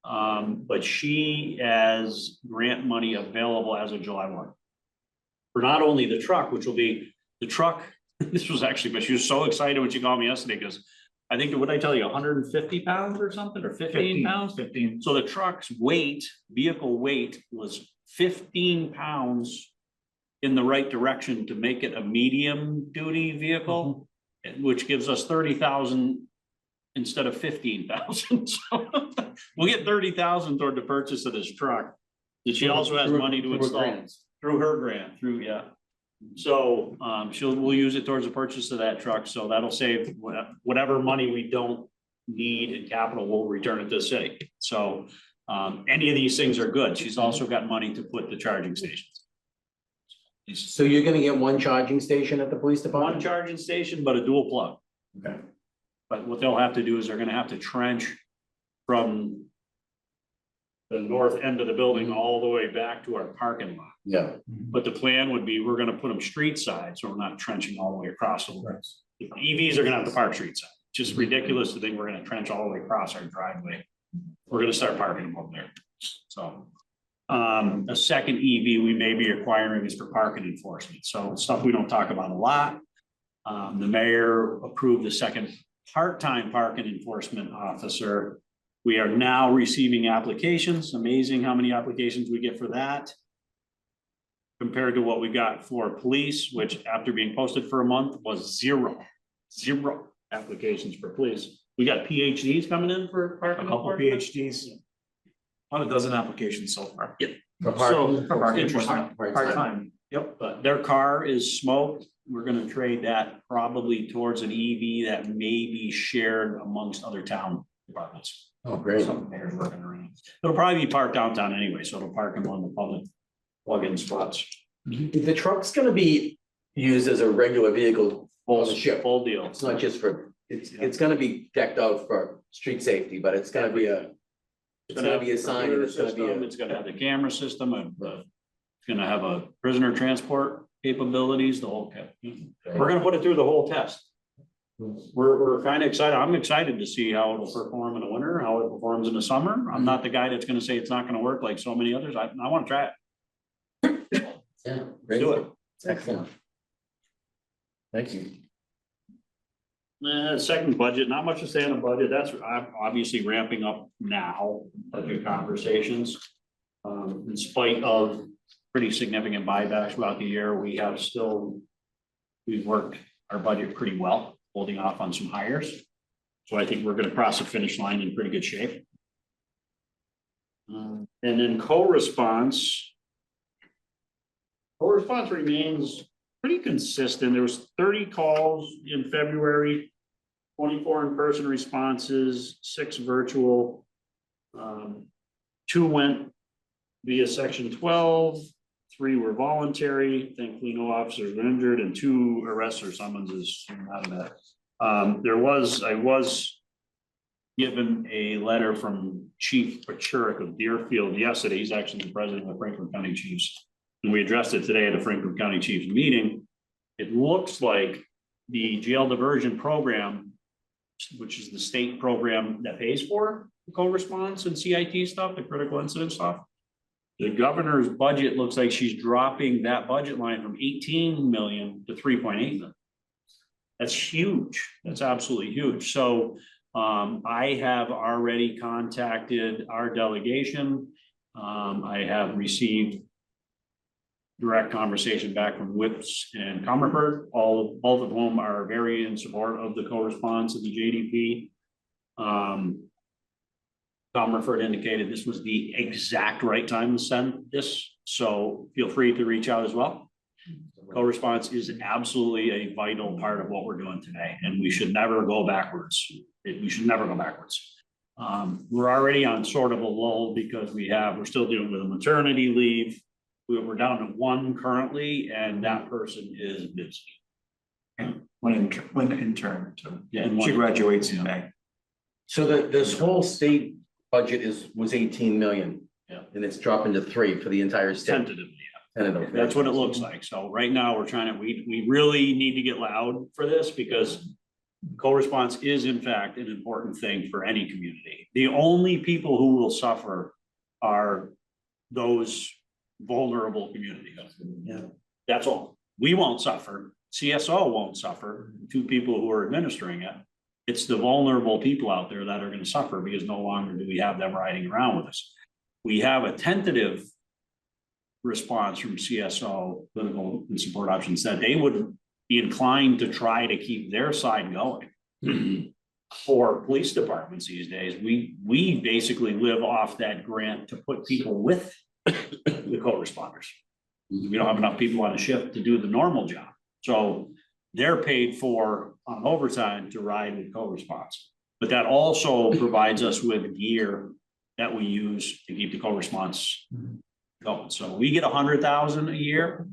But she has grant money available as of July 1. For not only the truck, which will be the truck, this was actually, but she was so excited when she called me yesterday, because I think, what did I tell you, 150 pounds or something, or 15 pounds? 15. So the truck's weight, vehicle weight was 15 pounds in the right direction to make it a medium duty vehicle, which gives us 30,000 instead of 15,000. So we'll get 30,000 toward the purchase of this truck. That she also has money to install through her grant, yeah. So we'll use it towards the purchase of that truck. So that'll save whatever money we don't need in capital, we'll return it to the city. So any of these things are good. She's also got money to put the charging stations. So you're gonna get one charging station at the police One department? charging station, but a dual plug. Okay. But what they'll have to do is they're gonna have to trench from the north end of the building all the way back to our parking lot. Yeah. But the plan would be, we're gonna put them street side, so we're not trenching all the way across the road. The EVs are gonna have to park street side. Just ridiculous to think we're gonna trench all the way across our driveway. We're gonna start parking them up there. So a second EV we may be acquiring is for parking enforcement. So stuff we don't talk about a lot. The mayor approved the second part-time parking enforcement officer. We are now receiving applications. Amazing how many applications we get for that. Compared to what we got for police, which after being posted for a month was zero applications for police. We got PhDs coming in for A parking. couple PhDs. About a dozen applications so far. Yep. For So, parking. interesting. Part-time. Yep, but their car is smoked. We're gonna trade that probably towards an EV that may be shared amongst other town departments. Oh, great. Some mayor's working around. It'll probably be parked downtown anyway, so it'll park them on the public plug-in spots. The truck's gonna be used as a regular vehicle on the ship. Full deal. It's not just for, it's gonna be decked out for street safety, but it's gonna be it's gonna be a sign and it's gonna be It's gonna have the camera system and it's gonna have a prisoner transport capabilities, the whole kit. We're gonna put it through the whole test. We're kind of excited. I'm excited to see how it'll perform in the winter, how it performs in the summer. I'm not the guy that's gonna say it's not gonna work like so many others. I wanna try it. Yeah, Do it. excellent. Thank you. Second budget, not much to say on the budget. That's obviously ramping up now, budget conversations. In spite of pretty significant buybacks throughout the year, we've worked our budget pretty well, holding off on some hires. So I think we're gonna cross the finish line in pretty good shape. And then co-response. Co-response remains pretty consistent. There was 30 calls in February, 24 in-person responses, 6 virtual. 2 went via section 12, 3 were voluntary. Thankfully, no officers were injured, and 2 arrests or summonses came out of that. I was given a letter from Chief Pachurik of Deerfield yesterday. He's actually the president of Franklin County Chiefs. And we addressed it today at a Franklin County Chiefs meeting. It looks like the jail diversion program, which is the state program that pays for co-response and CIT stuff, the critical incident stuff. The governor's budget looks like she's dropping that budget line from 18 million to 3.8 million. That's huge. That's absolutely huge. So I have already contacted our delegation. I have received direct conversation back from Whips and Comerford, both of whom are very in support of the co-response of the JDP. Comerford indicated this was the exact right time to send this, so feel free to reach out as well. Co-response is absolutely a vital part of what we're doing today, and we should never go backwards. We should never go backwards. We're already on sort of a lull because we're still dealing with a maternity leave. We're down to 1 currently, and that person is busy. One intern, Yeah, and she one- graduates in May. So this whole state budget was 18 million. Yeah. And it's dropping to 3 for the entire state. Tentatively, Tentative. That's what it looks like. So right now, we're trying to, we really need to get loud for this because co-response is in fact an important thing for any community. The only people who will suffer are those vulnerable communities. Yeah. That's all. We won't suffer. CSO won't suffer, two people who are administering it. It's the vulnerable people out there that are gonna suffer because no longer do we have them riding around with us. We have a tentative response from CSO, clinical and support options, that they would be inclined to try to keep their side going. For police departments these days, we basically live off that grant to put people with the co-responders. We don't have enough people on the shift to do the normal job. So they're paid for on overtime to ride with co-response. But that also provides us with gear that we use to keep the co-response going. So we get 100,000 a year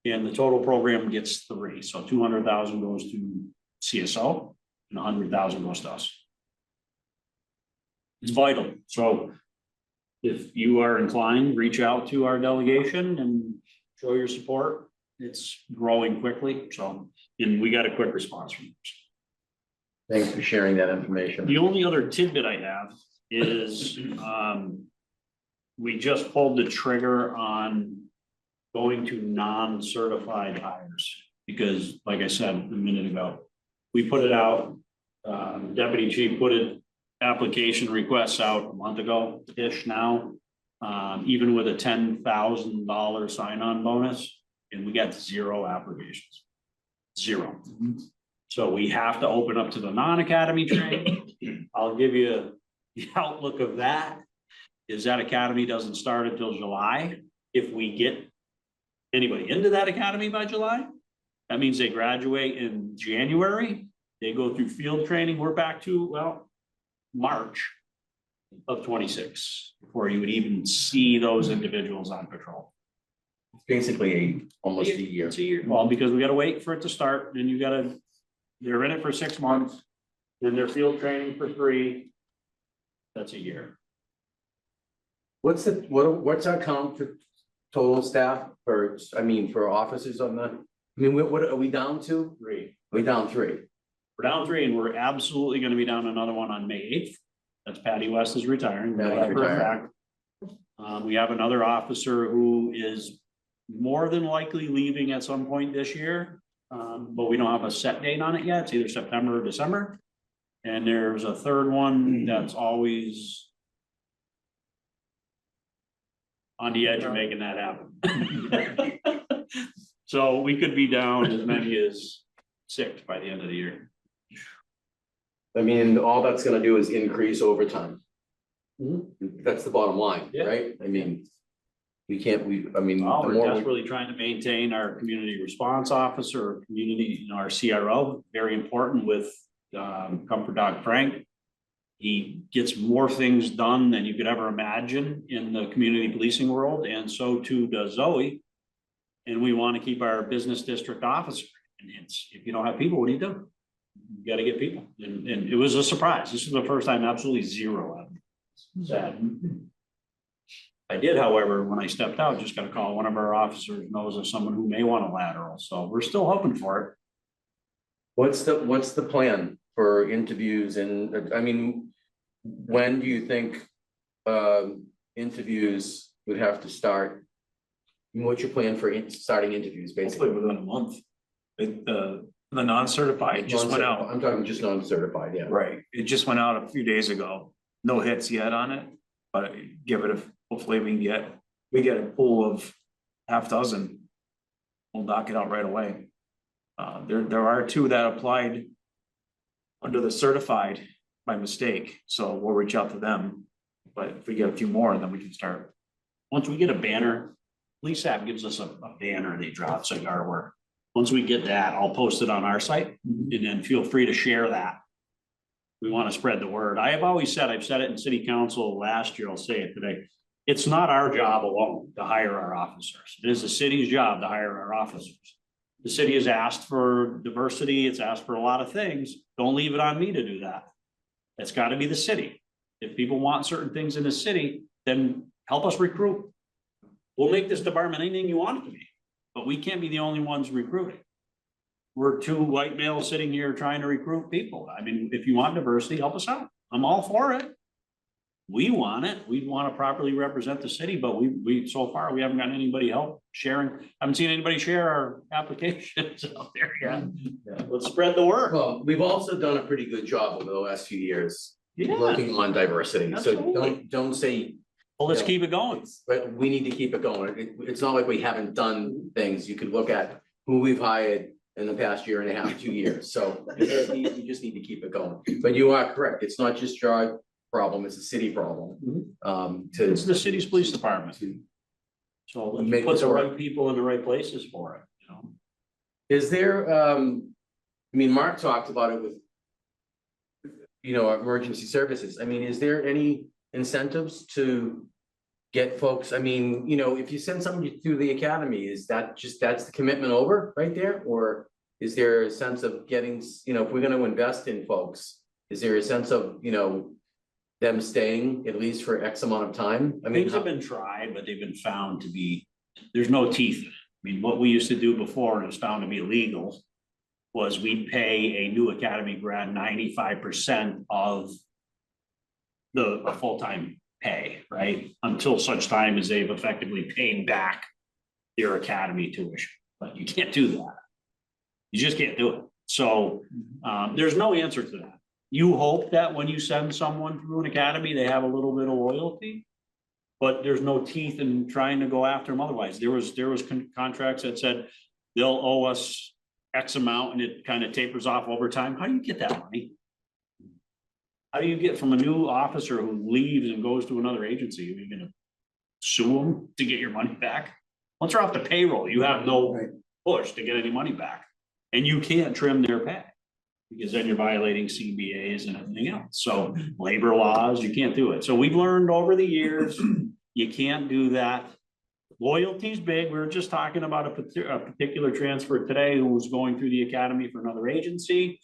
and the total program gets 3. So 200,000 goes to CSO and 100,000 goes to us. It's vital. So if you are inclined, reach out to our delegation and show your support. It's growing quickly. So, and we got a quick response from them. Thanks for sharing that information. The only other tidbit I have is, we just pulled the trigger on going to non-certified hires. Because like I said a minute ago, we put it out, Deputy Chief put it, application requests out a month ago-ish now. Even with a $10,000 sign-on bonus, and we got 0 applications. 0. So we have to open up to the non-academy training. I'll give you the outlook of that. Is that academy doesn't start until July. If we get anybody into that academy by July, that means they graduate in January. They go through field training. We're back to, well, March of 26, before you would even see those individuals on patrol. Basically almost a year. It's a year. Well, because we gotta wait for it to start, then you gotta, they're in it for 6 months, then they're field training for 3. That's a year. What's our count for total staff for, I mean, for officers on the, I mean, what are we down to? 3. We down 3. We're down 3 and we're absolutely gonna be down another one on May 8th. That's Patty West is retiring. We know Patty's that for a retiring. fact. We have another officer who is more than likely leaving at some point this year. But we don't have a set date on it yet. It's either September or December. And there's a third one that's always on the edge of making that happen. So we could be down as many as 6 by the end of the year. I mean, all that's gonna do is increase overtime. That's the bottom line, Yeah. right? I mean, I mean, Well, the we're more we- desperately trying to maintain our community response officer, or community, our CRO, very important with Comfort Dog Frank. He gets more things done than you could ever imagine in the community policing world, and so too does Zoe. And we want to keep our business district officer. And it's, if you don't have people, what do? You got to get people. And it was a surprise. This is the first time absolutely 0. Sad. I did, however, when I stepped out, just got a call. One of our officers knows of someone who may want a lateral, so we're still hoping for it. what's the plan for interviews? And I mean, when do you think interviews would have to start? I mean, what's your plan for starting interviews, Basically basically? within a month. The non-certified just went out. I'm talking just non-certified, yeah. Right, it just went out a few days ago. No hits yet on it, but hopefully we get a pool of half dozen. We'll knock it out right away. There are 2 that applied under the certified by mistake, so we'll reach out to them. But if we get a few more, then we can start. Once we get a banner, Police app gives us a banner they drop, saying artwork. Once we get that, I'll post it on our site, and then feel free to share that. We want to spread the word. I have always said, I've said it in city council last year, I'll say it today. It's not our job alone to hire our officers. It is the city's job to hire our officers. The city has asked for diversity. It's asked for a lot of things. Don't leave it on me to do that. It's got to be the city. If people want certain things in the city, then help us recruit. We'll make this department anything you want it to be, but we can't be the only ones recruiting. We're two white males sitting here trying to recruit people. I mean, if you want diversity, help us out. I'm all for it. We want it. We want to properly represent the city, but so far, we haven't gotten anybody help sharing. Haven't seen anybody share our applications out there yet. Let's spread the word. Well, we've also done a pretty good job over the last few years Yeah, working on diversity. So Absolutely. don't say, well, let's Yeah. keep it going. but we need to keep it going. It's not like we haven't done things. You could look at who we've hired in the past year and a half, 2 years. So you just need to keep it going. But you are correct. It's not just your problem, it's a city problem. It's the city's police department. So let's Make put this the work. right people in the right places for it, you know? Is there, I mean, Mark talked about it with, emergency services. I mean, is there any incentives to get folks, I mean, if you send somebody through the academy, is that that's the commitment over right there? Or is there a sense of getting, if we're gonna invest in folks, is there a sense of, them staying at least for X amount of time? I mean, Things have been tried, but they've been found to be, there's no teeth in it. I mean, what we used to do before, and it was found to be illegal, was we'd pay a new academy grad 95% of the full-time pay, right? Until such time as they've effectively paid back their academy tuition, but you can't do that. You just can't do it. So there's no answer to that. You hope that when you send someone through an academy, they have a little bit of loyalty. But there's no teeth in trying to go after them otherwise. There was contracts that said they'll owe us X amount and it kind of tapers off over time. How do you get that money? How do you get from a new officer who leaves and goes to another agency? Are you gonna sue them to get your money back? Once they're off the payroll, you have no push to get any money back. And you can't trim their pay. Because then you're violating CBAs and everything else. So labor laws, you can't do it. So we've learned over the years, you can't do that. Loyalty's big. We were just talking about a particular transfer today who was going through the academy for another agency.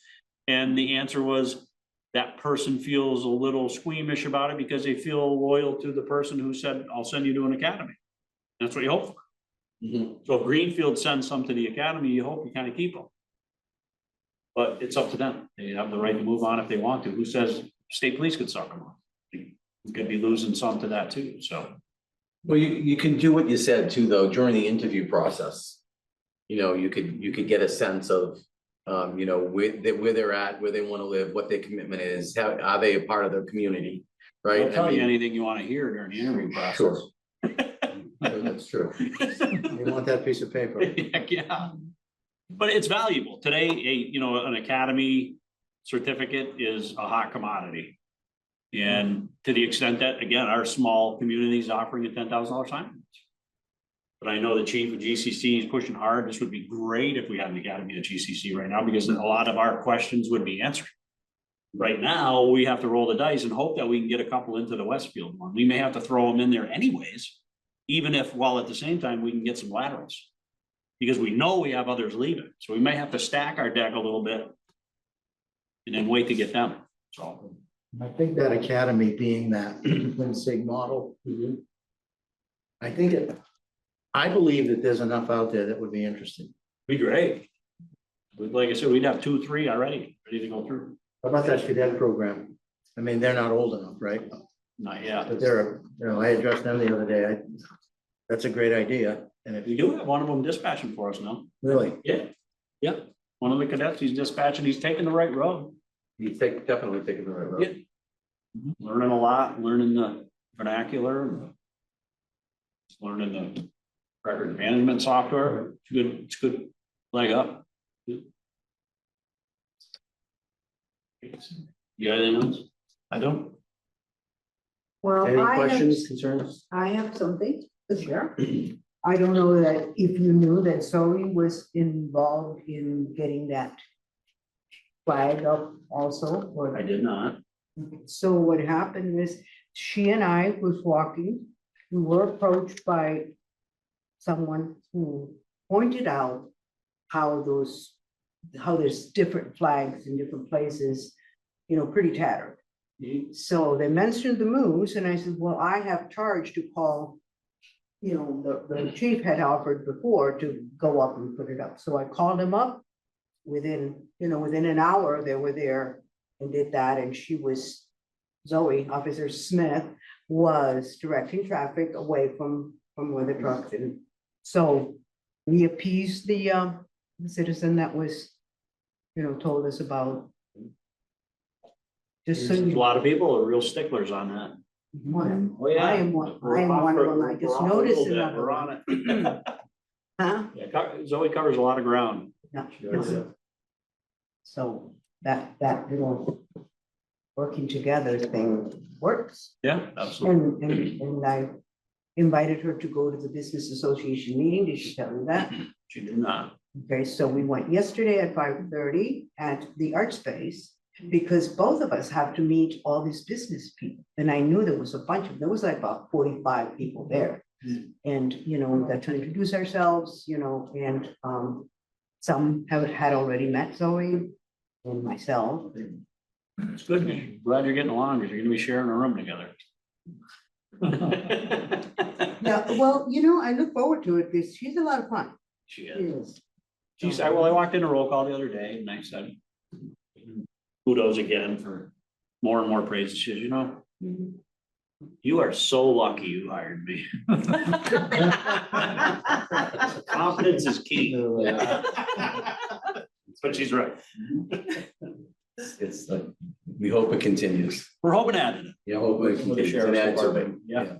And the answer was that person feels a little squeamish about it because they feel loyal to the person who said, I'll send you to an academy. That's what you hope for. So if Greenfield sends some to the academy, you hope you kind of keep them. But it's up to them. They have the right to move on if they want to. Who says state police could suck them off? You could be losing some to that too, so. well, you can do what you said too, though, during the interview process. You could get a sense of, where they're at, where they want to live, what their commitment is, how, are they a part of their community, right? They'll tell you anything you want to hear during the interview process. Sure. That's true. You want that piece of paper. Yeah. But it's valuable. Today, an academy certificate is a hot commodity. And to the extent that, again, our small community is offering a $10,000 sign. But I know the chief of GCC is pushing hard. This would be great if we had an academy at GCC right now, because a lot of our questions would be answered. Right now, we have to roll the dice and hope that we can get a couple into the Westfield one. We may have to throw them in there anyways, even if, while at the same time, we can get some laterals. Because we know we have others leaving, so we may have to stack our deck a little bit. And then wait to get them, so. I think that academy being that Twin Sig model. I believe that there's enough out there that would be interesting. Be great. Like I said, we'd have 2, 3 already, ready to go through. How about that cadet program? I mean, they're not old enough, right? Not yet. But I addressed them the other day. That's a great idea. And if We do have one of them dispatching for us now. really, Yeah. One of the cadets, he's dispatching, he's taking the right road. He's definitely taking the right road. Yeah. Learning a lot, learning the vernacular. Learning the record management software. It's good leg up. You got anything else? I don't. Well, Any questions, concerns? I have something to share. I don't know that if you knew that Zoe was involved in getting that flag up also, or. I did not. So what happened is she and I was walking, we were approached by someone who pointed out how there's different flags in different places, pretty tattered. So they mentioned the moose and I said, well, I have charge to call you know, the chief had offered before to go up and put it up. So I called him up. Within an hour, they were there and did that, and Zoe, Officer Smith, was directing traffic away from where the trucks and so we appeased the citizen that was, told us about. Just so A you. lot of people are real sticklers on that. One. Oh, yeah. I am one of them. I just noticed another We're one. on it. Huh? Yeah, Zoe covers a lot of ground. Yeah. Sure. So that little working together thing works. Yeah, absolutely. And I invited her to go to the business association meeting. Did she tell you that? She did not. Okay, so we went yesterday at 5:30 at the art space. Because both of us have to meet all these business people. And I knew there was there was like about 45 people there. And, we got to introduce ourselves, and some had already met Zoe and myself. It's good. Glad you're getting along because you're gonna be sharing a room together. Yeah, well, I look forward to it because she's a lot of fun. She She is. is. She said, well, I walked in a roll call the other day and I said, kudos again for more and more praise. She says, you are so lucky you hired me. Confidence is key. But she's right. It's like, we hope it continues. We're hoping at it. Yeah, hope it With the continues. sheriff's And add to it. department. Yeah.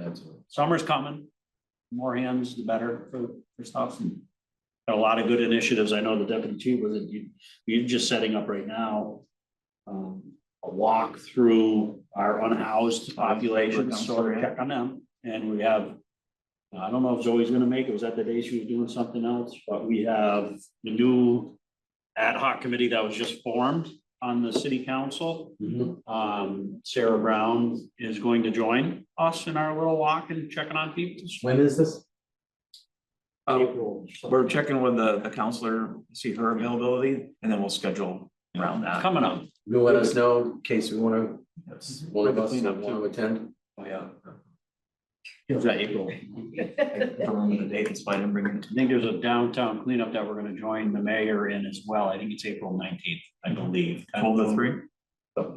Absolutely. Summer's coming. More hands, the better for stuff. And got a lot of good initiatives. I know the deputy chief was, you're just setting up right now. A walk through our unhoused population, so to check on them. And we have, I don't know if Zoe's gonna make it. Was that the day she was doing something else? But we have the new ad hoc committee that was just formed on the city council. Sarah Brown is going to join us in our little walk and checking on people. When is this? April. We're checking with the counselor, see her availability, and then we'll schedule around that. Coming up. You'll let us know in case we want to, Yes. one of us Clean up want to too. attend. Oh, yeah. Is that April? I don't remember the date, it's fine, I'm bringing it to I think there's a downtown cleanup that we're gonna join the mayor in as well. I think it's April 19th, I believe. 12 to 3.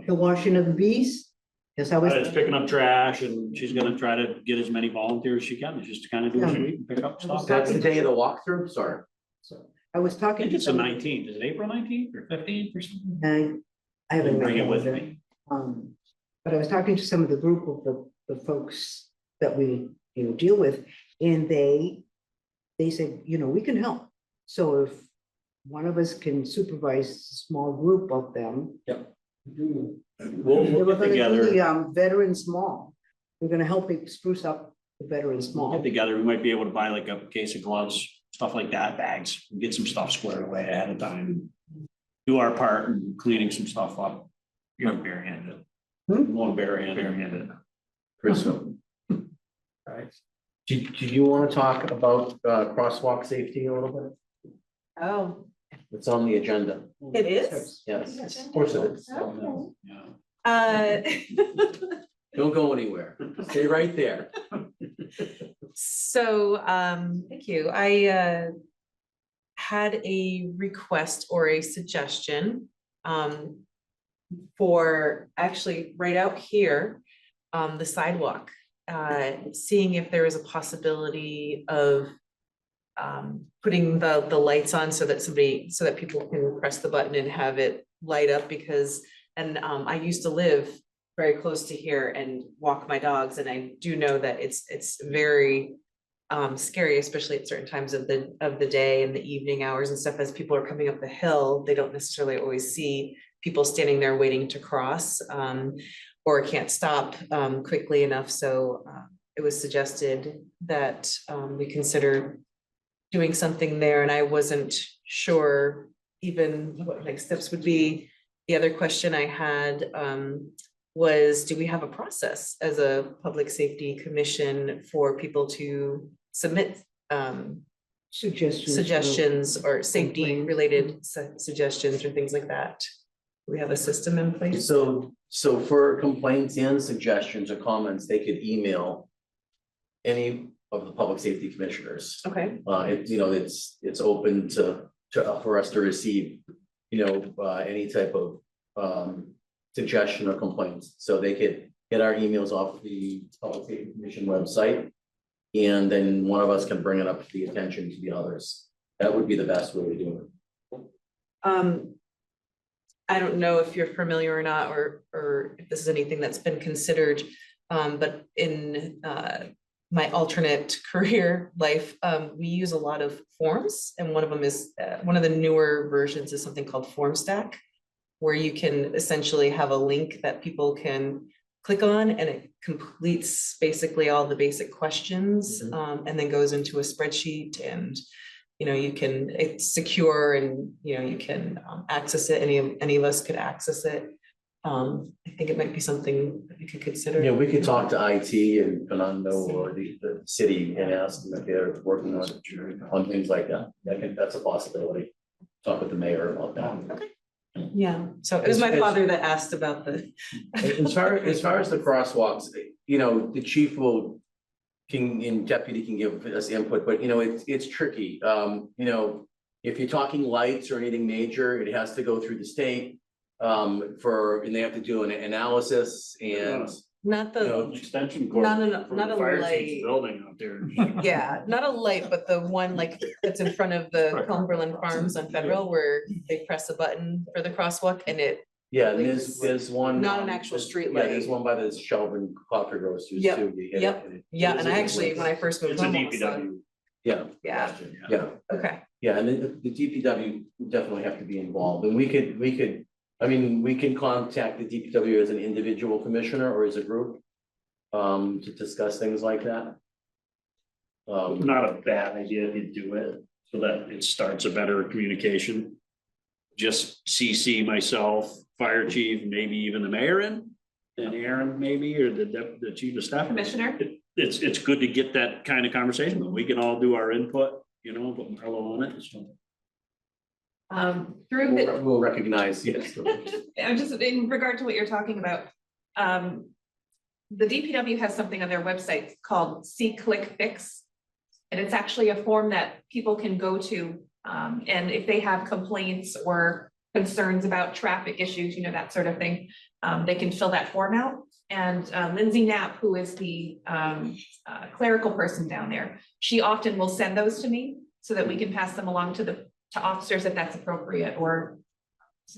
The washing of the bees. Yes, I was. It's picking up trash and she's gonna try to get as many volunteers as she can, just to kind of do what she needs, pick up stuff. That's the day of the walkthrough, sorry. I was I talking. think to it's the somebody- 19th. Is it April 19th or 15th or something? I haven't. Bring met it with her. me. But I was talking to some of the group of the folks that we, deal with, and they said, we can help. So if one of us can supervise a small group of them. Yep. We're We'll get gonna do together, the Veterans Mall. We're gonna help it spruce up the Veterans get Mall. together. We might be able to buy like a case of gloves, stuff like that, bags, get some stuff squared away ahead of time. Do our part in cleaning some stuff up. You're barehanded. Going barehanded. Barehanded. Chris. Right. Do you want to talk about crosswalk safety a little bit? Oh, It's on the agenda. it is? Yes, of course it is. Yeah. Don't go anywhere. Stay right there. So, thank you. I had a request or a suggestion for actually right out here, the sidewalk, seeing if there is a possibility of putting the lights on so that people can press the button and have it light up because, I used to live very close to here and walk my dogs, and I do know that it's very scary, especially at certain times of the day and the evening hours and stuff, as people are coming up the hill, they don't necessarily always see people standing there waiting to cross, or can't stop quickly enough. So it was suggested that we consider doing something there, and I wasn't sure even what next steps would be. The other question I had was, do we have a process as a public safety commission for people to submit suggestions or safety related suggestions or things like that? Do we have a system in place? So for complaints and suggestions or comments, they could email any the public safety commissioners. Okay, It's, you know, it's open for us to receive, you know, any type of, suggestion or complaints. So they could get our emails off the public safety commission website. And then one of us can bring it up to the attention to the others. That would be the best way to do it. I don't know if you're familiar or not, or if this is anything that's been considered, but in my alternate career life, we use a lot of forms, and one of them is, one of the newer versions is something called FormStack, where you can essentially have a link that people can click on, and it completes basically all the basic questions, and then goes into a spreadsheet, and you know, it's secure, and you know, you can access it. Any of us could access it. I think it might be something that we could consider. Yeah, we could talk to IT and Fernando or the city and ask them if they're working on things like that. That's a possibility. Talk with the mayor about that. Yeah, so it was my father that asked about the. As far as the crosswalks, you know, the chief and deputy can give us input, but you know, it's tricky. You know, if you're talking lights or anything major, it has to go through the state. And they have to do an analysis and. Not You know, the, Extension cord. no, from not the a fire light. chief's building out there. Yeah, not a light, but the one like that's in front of the Cumberland Farms on Federal, where they press a button for the crosswalk and it. Yeah, and there's one. Not an actual street Yeah, there's light. one by the Shelburne coffee roasters Yep, too. You hit it yep. and it- Yeah, and I actually, when I first moved It's a home. all of a sudden- DPW. Yeah, Yeah, yeah, okay. yeah, and the DPW would definitely have to be involved, and we could, I mean, we can contact the DPW as an individual commissioner or as a group. To discuss things like that. Not a bad idea to do it, so that it starts a better communication. Just CC myself, fire chief, maybe even the mayor in, and Aaron maybe, or the chief of staff. Commissioner. It's good to get that kind of conversation, but we can all do our input, you know, put Marlo on it, so. Through the, We'll recognize, yes. I'm just in regard to what you're talking about. The DPW has something on their website called See Click Fix. And it's actually a form that people can go to, and if they have complaints or concerns about traffic issues, you know, that sort of thing, they can fill that form out. And Lindsay Knapp, who is the clerical person down there, she often will send those to me so that we can pass them along to officers if that's appropriate, or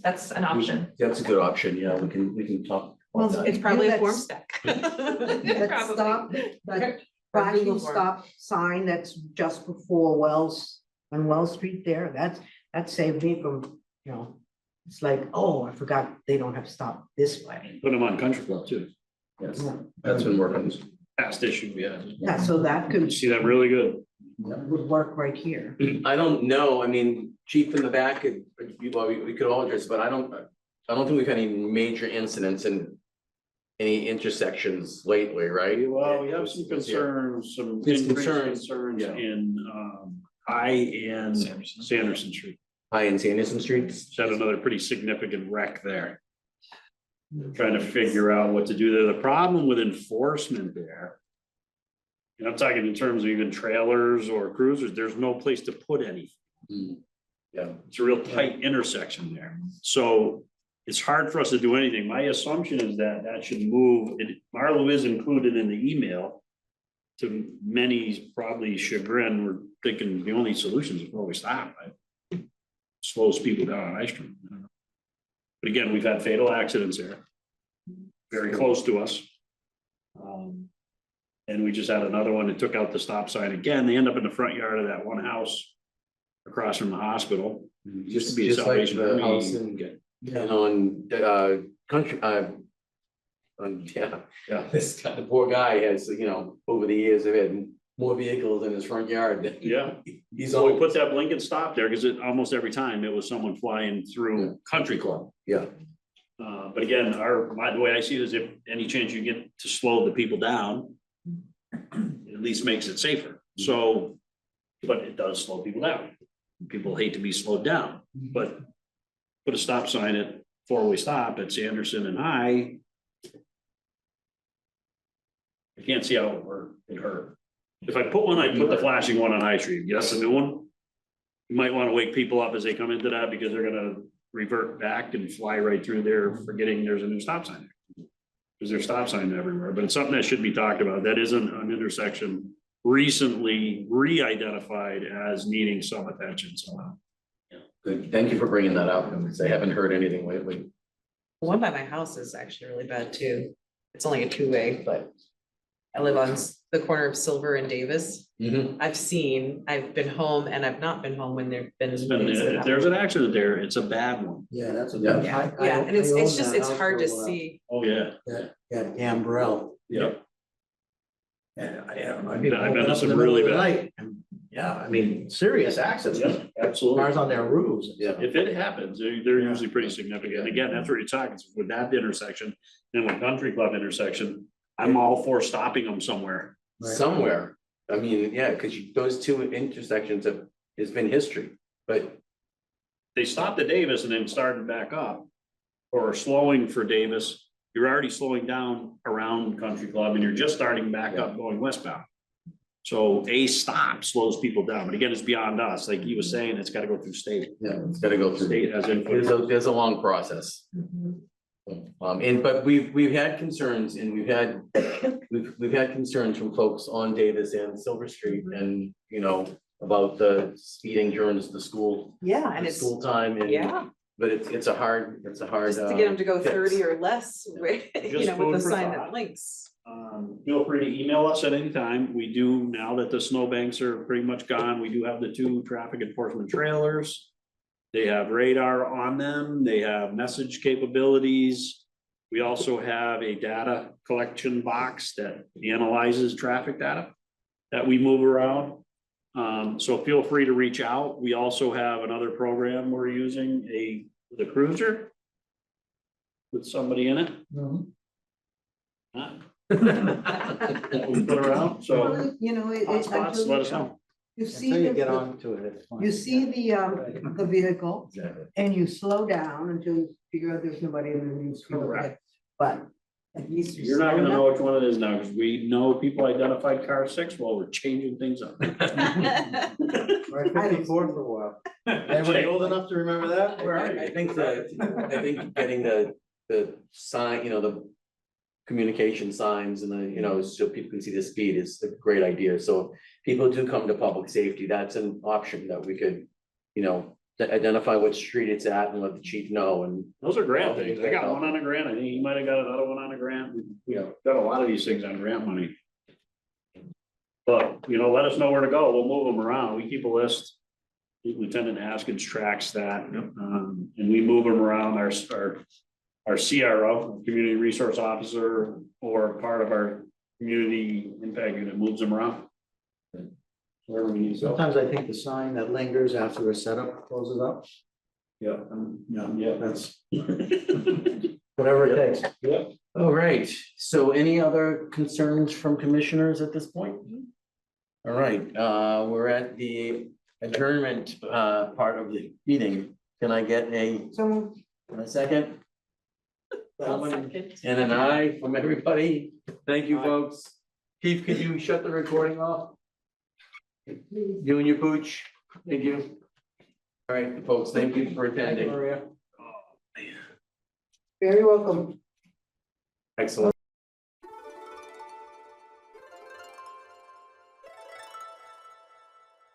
that's an option. That's a good option, yeah, we can talk. Well, about that. It's probably a form Let's- stack. That Probably. stop, that Or flashing Google form. stop sign that's just before on Wells Street there, that saved me from, you know, it's like, oh, I forgot they don't have stop this way. Put them on country club too, Yes, Yeah. that's been working. past issue, yeah. Yeah, so that could, See that really good. would work right here. I don't know, I mean, chief in the back, we could all address, but I don't think we've had any major incidents in any intersections lately, right? Well, we have some concerns, some There's increased concerns, concerns yeah. in High and Sanderson Street. High and Sanderson streets. Had another pretty significant wreck there. Trying to figure out what to do there. The problem with enforcement there. And I'm talking in terms of even trailers or cruisers, there's no place to put anything. Hmm. Yeah, It's a real tight intersection there. So it's hard for us to do anything. My assumption is that that should move, Marlo is included in the email. To many's probably chagrin, we're thinking the only solution is probably stop, right? Slows people down on High Street. But again, we've had fatal accidents there. Very close to us. And we just had another one that took out the stop sign again. They end up in the front yard of that one house. Across from the hospital. Used to be a Just like Salvation the Army. house on country, Yeah. this guy, the poor guy has, you know, over the years, have had more vehicles in his front yard. than Yeah. He's So we on, put that blinking stop there because almost every time it was someone flying through Country Club. yeah, But again, the way I see it is if any chance you get to slow the people down, it at least makes it safer. So, but it does slow people down. People hate to be slowed down, but put a stop sign at four-way stop at Sanderson and High. I can't see how it hurt. If I put one, I put the flashing one on High Street, yes, a new one. You might wanna wake people up as they come into that because they're gonna revert back and fly right through there, forgetting there's a new stop sign. Cause there's stop sign everywhere, but it's something that should be talked about. That isn't an intersection recently re-identified as needing some attention, so. Good, thank you for bringing that up, because I haven't heard anything lately. The one by my house is actually really bad too. It's only a two-way, but I live on the corner of Silver and Davis. I've been home and I've not been home when there've been. It's been, things that if happen. there's an accident there, it's a bad one. Yeah, that's a. Yeah. Yeah, and it's just, it's hard to see. Oh, yeah, Yeah, Gambrell. yeah. And I, I've been to some really bad. Yeah, I mean, serious accidents, Yeah, absolutely. cars on their roofs. Yeah. If it happens, they're usually pretty significant. Again, that's what you're talking, with that intersection, and with Country Club intersection, I'm all for stopping them somewhere. Somewhere, I mean, yeah, because those two intersections has been history, but They stopped at Davis and then started back up. Or slowing for Davis, you're already slowing down around Country Club and you're just starting back up going westbound. So a stop slows people down, but again, it's beyond us, like he was saying, it's gotta go through state. yeah, it's gotta go through. State has input. There's a long process. But we've had concerns and we've had concerns from folks on Davis and Silver Street and, you know, about the speeding during the school. Yeah, and it's, School time and. yeah, But it's a hard. just to get them to go fix. 30 or less, you Just know, with food the for sign thought. that blinks. Feel free to email us at any time. We do, now that the snowbanks are pretty much gone, we do have the 2 traffic enforcement trailers. They have radar on them. They have message capabilities. We also have a data collection box that analyzes traffic data that we move around. So feel free to reach out. We also have another program we're using, the Cruiser with somebody in it. Huh? That we put around, so Well, you know, hotspots, until let us know. You Until see you the, get onto it, it's fine. you see the vehicle Exactly. and you slow down until you figure out there's nobody in the new street. Correct. But at least. You're not gonna know which one it is now, because we know people identified car 6 while we're changing things up. We're at 54 for a while. Anybody old enough to remember that? Where are you? I think getting the sign, you know, the communication signs and the, you know, so people can see the speed is a great idea. So if people do come to public safety, that's an option that we could, you know, to identify what street it's at and let the chief know and. Those are grant things. I got one on a grant. I think you might have got another one on a grant. We got a lot of these things on grant money. But, you know, let us know where to go. We'll move them around. We keep a list. Lieutenant Haskins tracks that, and we move them around. Our CRO, Community Resource Officer, or part of our community impact unit moves them around. Wherever we need to go. Sometimes I think the sign that lingers after a setup closes up. Yeah. Yeah, that's whatever it takes. Yeah. All right, so any other concerns from commissioners at this point? All right, we're at the adjournment part of the meeting. Can I get a second? Someone- And an aye from everybody. Thank you, folks. Keith, could you shut the recording off? You and your pooch. Thank you. All right, folks, thank you for attending. Very welcome. Excellent.